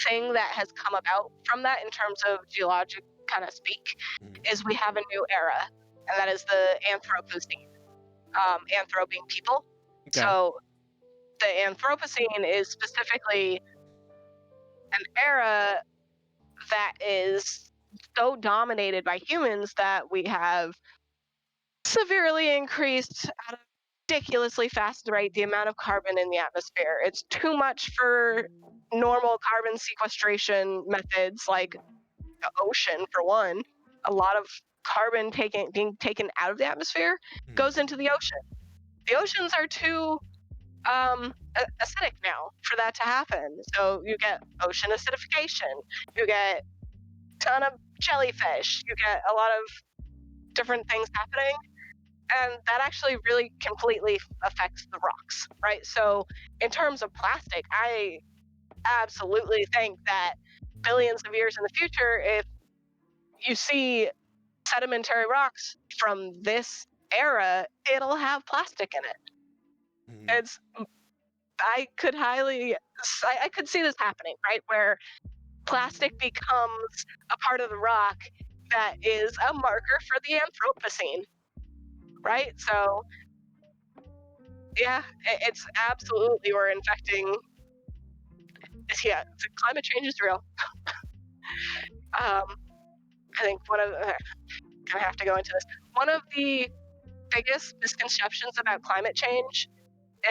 thing that has come about from that in terms of geologic kind of speak is we have a new era, and that is the Anthropocene. Anthro being people. Okay. So the Anthropocene is specifically an era that is so dominated by humans that we have severely increased at a ridiculously fast rate the amount of carbon in the atmosphere. It's too much for normal carbon sequestration methods, like the ocean, for one. A lot of carbon being taken out of the atmosphere goes into the ocean. The oceans are too acidic now for that to happen. So you get ocean acidification, you get a ton of jellyfish, you get a lot of different things happening. And that actually really completely affects the rocks, right? So in terms of plastic, I absolutely think that billions of years in the future, if you see sedimentary rocks from this era, it'll have plastic in it. I could see this happening, right? Where plastic becomes a part of the rock that is a marker for the Anthropocene. Right? So, yeah, it's absolutely, we're infecting. Yeah, the climate change is real. I think I have to go into this. One of the biggest misconceptions about climate change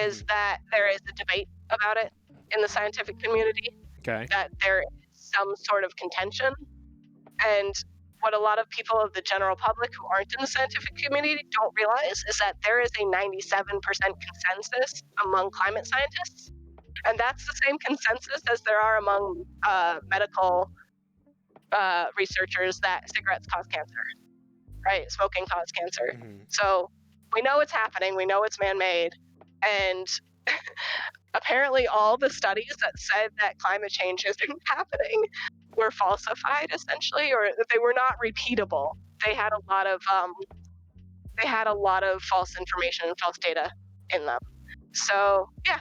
is that there is a debate about it in the scientific community. Okay. That there is some sort of contention. And what a lot of people of the general public who aren't in the scientific community don't realize is that there is a 97% consensus among climate scientists. And that's the same consensus as there are among medical researchers that cigarettes cause cancer, right? Smoking causes cancer. Mm-hmm. So we know it's happening. We know it's man-made. And apparently all the studies that said that climate change isn't happening were falsified, essentially, or they were not repeatable. They had a lot of false information and false data in them. So yeah,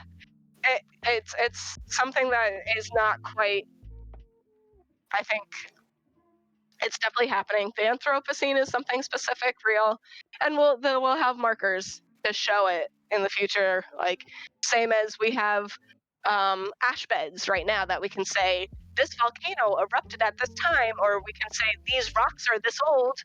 it's something that is not quite. I think it's definitely happening. The Anthropocene is something specific, real, and we'll have markers to show it in the future. Like same as we have ash beds right now that we can say this volcano erupted at this time, or we can say these rocks are this old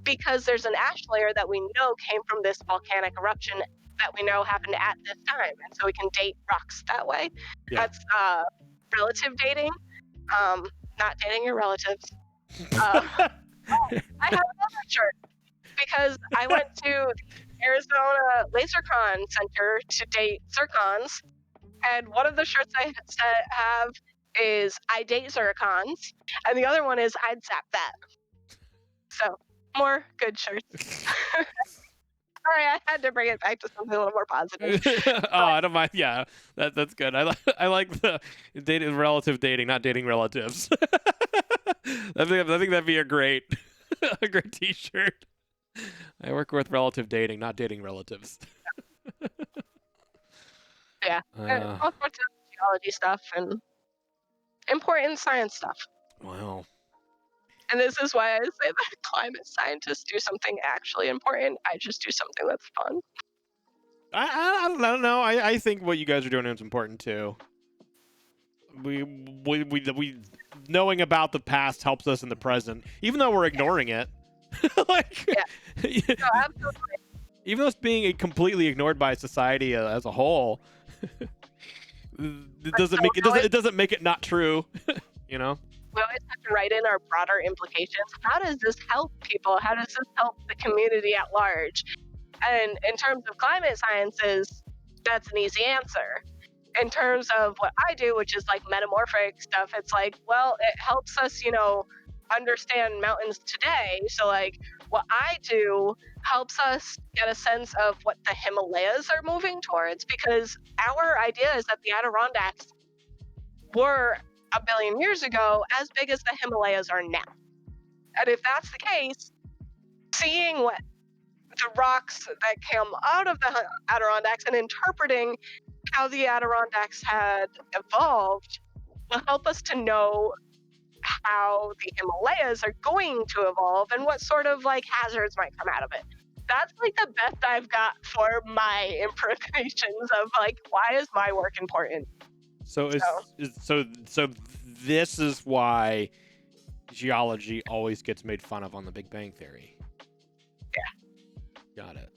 because there's an ash layer that we know came from this volcanic eruption that we know happened at this time, and so we can date rocks that way. Yeah. That's relative dating, not dating your relatives. I have another shirt because I went to Arizona LaserCon Center to date zircons, and one of the shirts I have is I date zircons, and the other one is I'd zap that. So more good shirts. Sorry, I had to bring it back to something a little more positive. Oh, I don't mind. Yeah, that's good. I like the relative dating, not dating relatives. I think that'd be a great T-shirt. I work with relative dating, not dating relatives. Yeah, all sorts of geology stuff and important science stuff. Wow. And this is why I say that climate scientists do something actually important. I just do something that's fun. I don't know. I think what you guys are doing is important too. We knowing about the past helps us in the present, even though we're ignoring it. Like, yeah. No, absolutely. Even though it's being completely ignored by society as a whole, it doesn't make it not true. You know. We always have to write in our broader implications. How does this help people? How does this help the community at large? And in terms of climate sciences, that's an easy answer. In terms of what I do, which is like metamorphic stuff, it's like, well, it helps us, understand mountains today. So like what I do helps us get a sense of what the Himalayas are moving towards, because our idea is that the Adirondacks were a billion years ago as big as the Himalayas are now. And if that's the case, seeing what the rocks that come out of the Adirondacks and interpreting how the Adirondacks had evolved will help us to know how the Himalayas are going to evolve and what sort of like hazards might come out of it. That's like the best I've got for my implications of like, why is my work important? So this is why geology always gets made fun of on The Big Bang Theory. Yeah. Got it.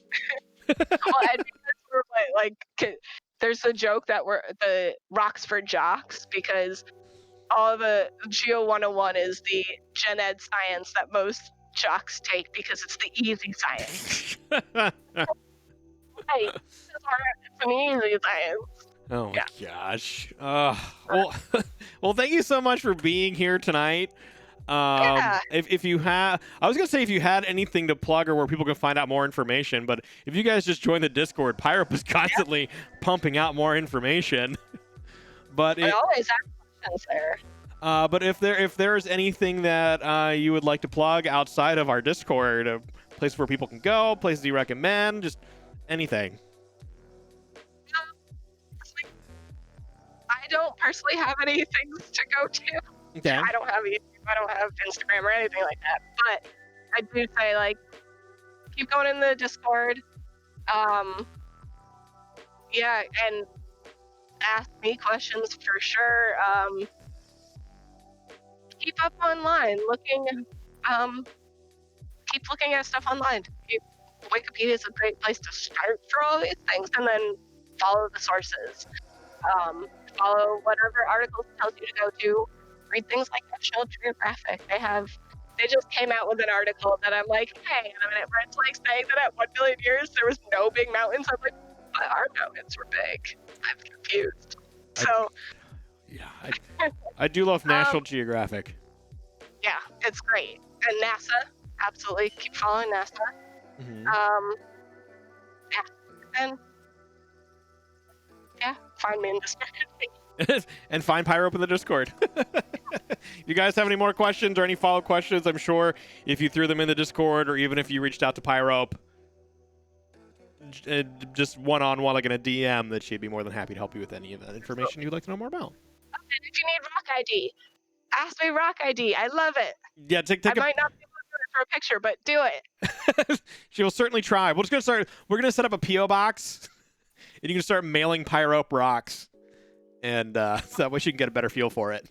Well, I think that's sort of like there's a joke that we're the rocks for jocks, because all the Geo 101 is the gen ed science that most jocks take because it's the easy science. Hey, it's an easy science. Oh my gosh. Well, thank you so much for being here tonight. If you have, I was gonna say if you had anything to plug or where people can find out more information, but if you guys just join the Discord, Pyrope is constantly pumping out more information. But I always have questions there. But if there's anything that you would like to plug outside of our Discord, a place where people can go, places you recommend, just anything. I don't personally have any things to go to. Okay. I don't have YouTube, I don't have Instagram or anything like that. But I do say, like, keep going in the Discord. Yeah, and ask me questions for sure. Keep up online, keep looking at stuff online. Wikipedia is a great place to start for all these things, and then follow the sources. Follow whatever articles tells you to go to. Read things like National Geographic. They just came out with an article that I'm like, hey, and where it's like saying that at 1 billion years there was no big mountains. I'm like, but our mountains were big. I'm confused. I do love National Geographic. Yeah, it's great. And NASA, absolutely. Keep following NASA. Mm-hmm. Find me in Discord. And find Pyrope in the Discord. You guys have any more questions or any follow-up questions? I'm sure if you threw them in the Discord or even if you reached out to Pyrope, just one-on-one, like in a DM, that she'd be more than happy to help you with any of that information you'd like to know more about. And if you need rock ID, ask me rock ID. I love it. Yeah, I might not be able to do it for a picture, but do it. She will certainly try. We're going to set up a P.O. box, and you can start mailing Pyrope rocks. And so that way she can get a better feel for it.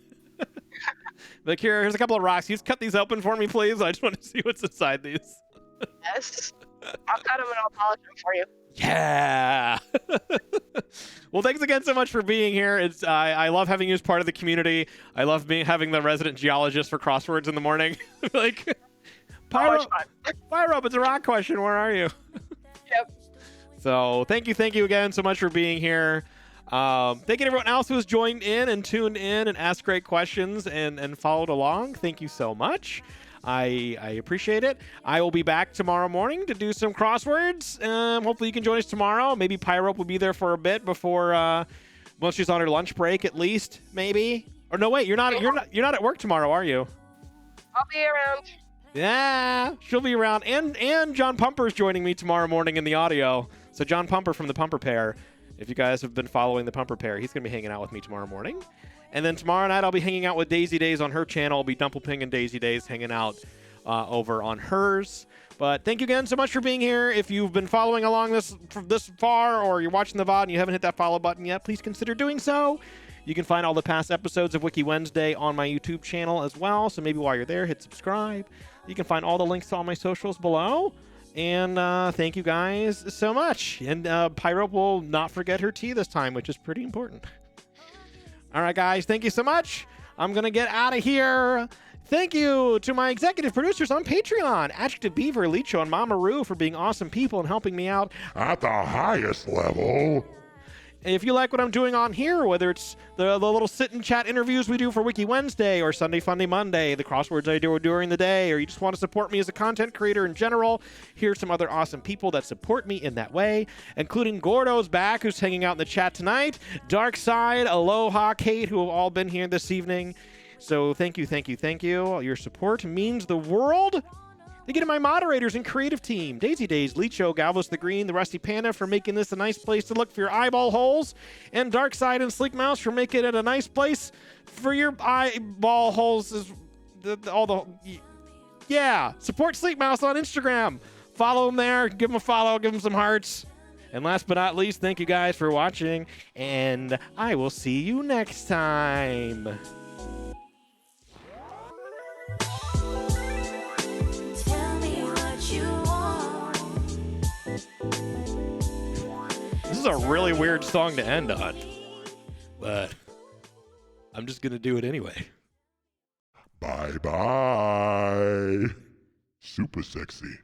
Like, here's a couple of rocks. You just cut these open for me, please. I just want to see what's inside these. Yes. I'll cut them and I'll polish them for you. Yeah. Well, thanks again so much for being here. I love having you as part of the community. I love having the resident geologist for crosswords in the morning. Like, Pyrope, it's a rock question. Where are you? Yep. So thank you again so much for being here. Thank you to everyone else who has joined in and tuned in and asked great questions and followed along. Thank you so much. I appreciate it. I will be back tomorrow morning to do some crosswords. Hopefully you can join us tomorrow. Maybe Pyrope will be there for a bit before once she's on her lunch break, at least, maybe. Or no, wait, you're not at work tomorrow, are you? I'll be around. Yeah, she'll be around. And John Pumper's joining me tomorrow morning in the audio. So John Pumper from the Pumper Pair. If you guys have been following the Pumper Pair, he's going to be hanging out with me tomorrow morning. And then tomorrow night, I'll be hanging out with Daisy Days on her channel. I'll be Dumpleping and Daisy Days hanging out over on hers. But thank you again so much for being here. If you've been following along this far, or you're watching the VOD and you haven't hit that follow button yet, please consider doing so. You can find all the past episodes of Wiki-Wednesday on my YouTube channel as well. So maybe while you're there, hit subscribe. You can find all the links to all my socials below. And thank you guys so much. And Pyrope will not forget her tea this time, which is pretty important. All right, guys, thank you so much. I'm going to get out of here. Thank you to my executive producers on Patreon, Adjective Beaver, Leecho, and Mama Roo for being awesome people and helping me out at the highest level. If you like what I'm doing on here, whether it's the little sit-and-chat interviews we do for Wiki-Wednesday or Sunday Funday Monday, the crosswords I do during the day, or you just want to support me as a content creator in general, here's some other awesome people that support me in that way, including Gordo's back, who's hanging out in the chat tonight, Dark Side, Aloha, Kate, who have all been here this evening. So thank you, thank you, thank you. Your support means the world. Thank you to my moderators and creative team, Daisy Days, Leecho, Galvus the Green, the Rusty Panda for making this a nice place to look for your eyeball holes, and Darkside and Sleek Mouse for making it a nice place for your eyeball holes. Yeah, support Sleek Mouse on Instagram. Follow him there, give him a follow, give him some hearts. And last but not least, thank you guys for watching, and I will see you next time. This is a really weird song to end on, but I'm just going to do it anyway. Bye-bye. Super sexy.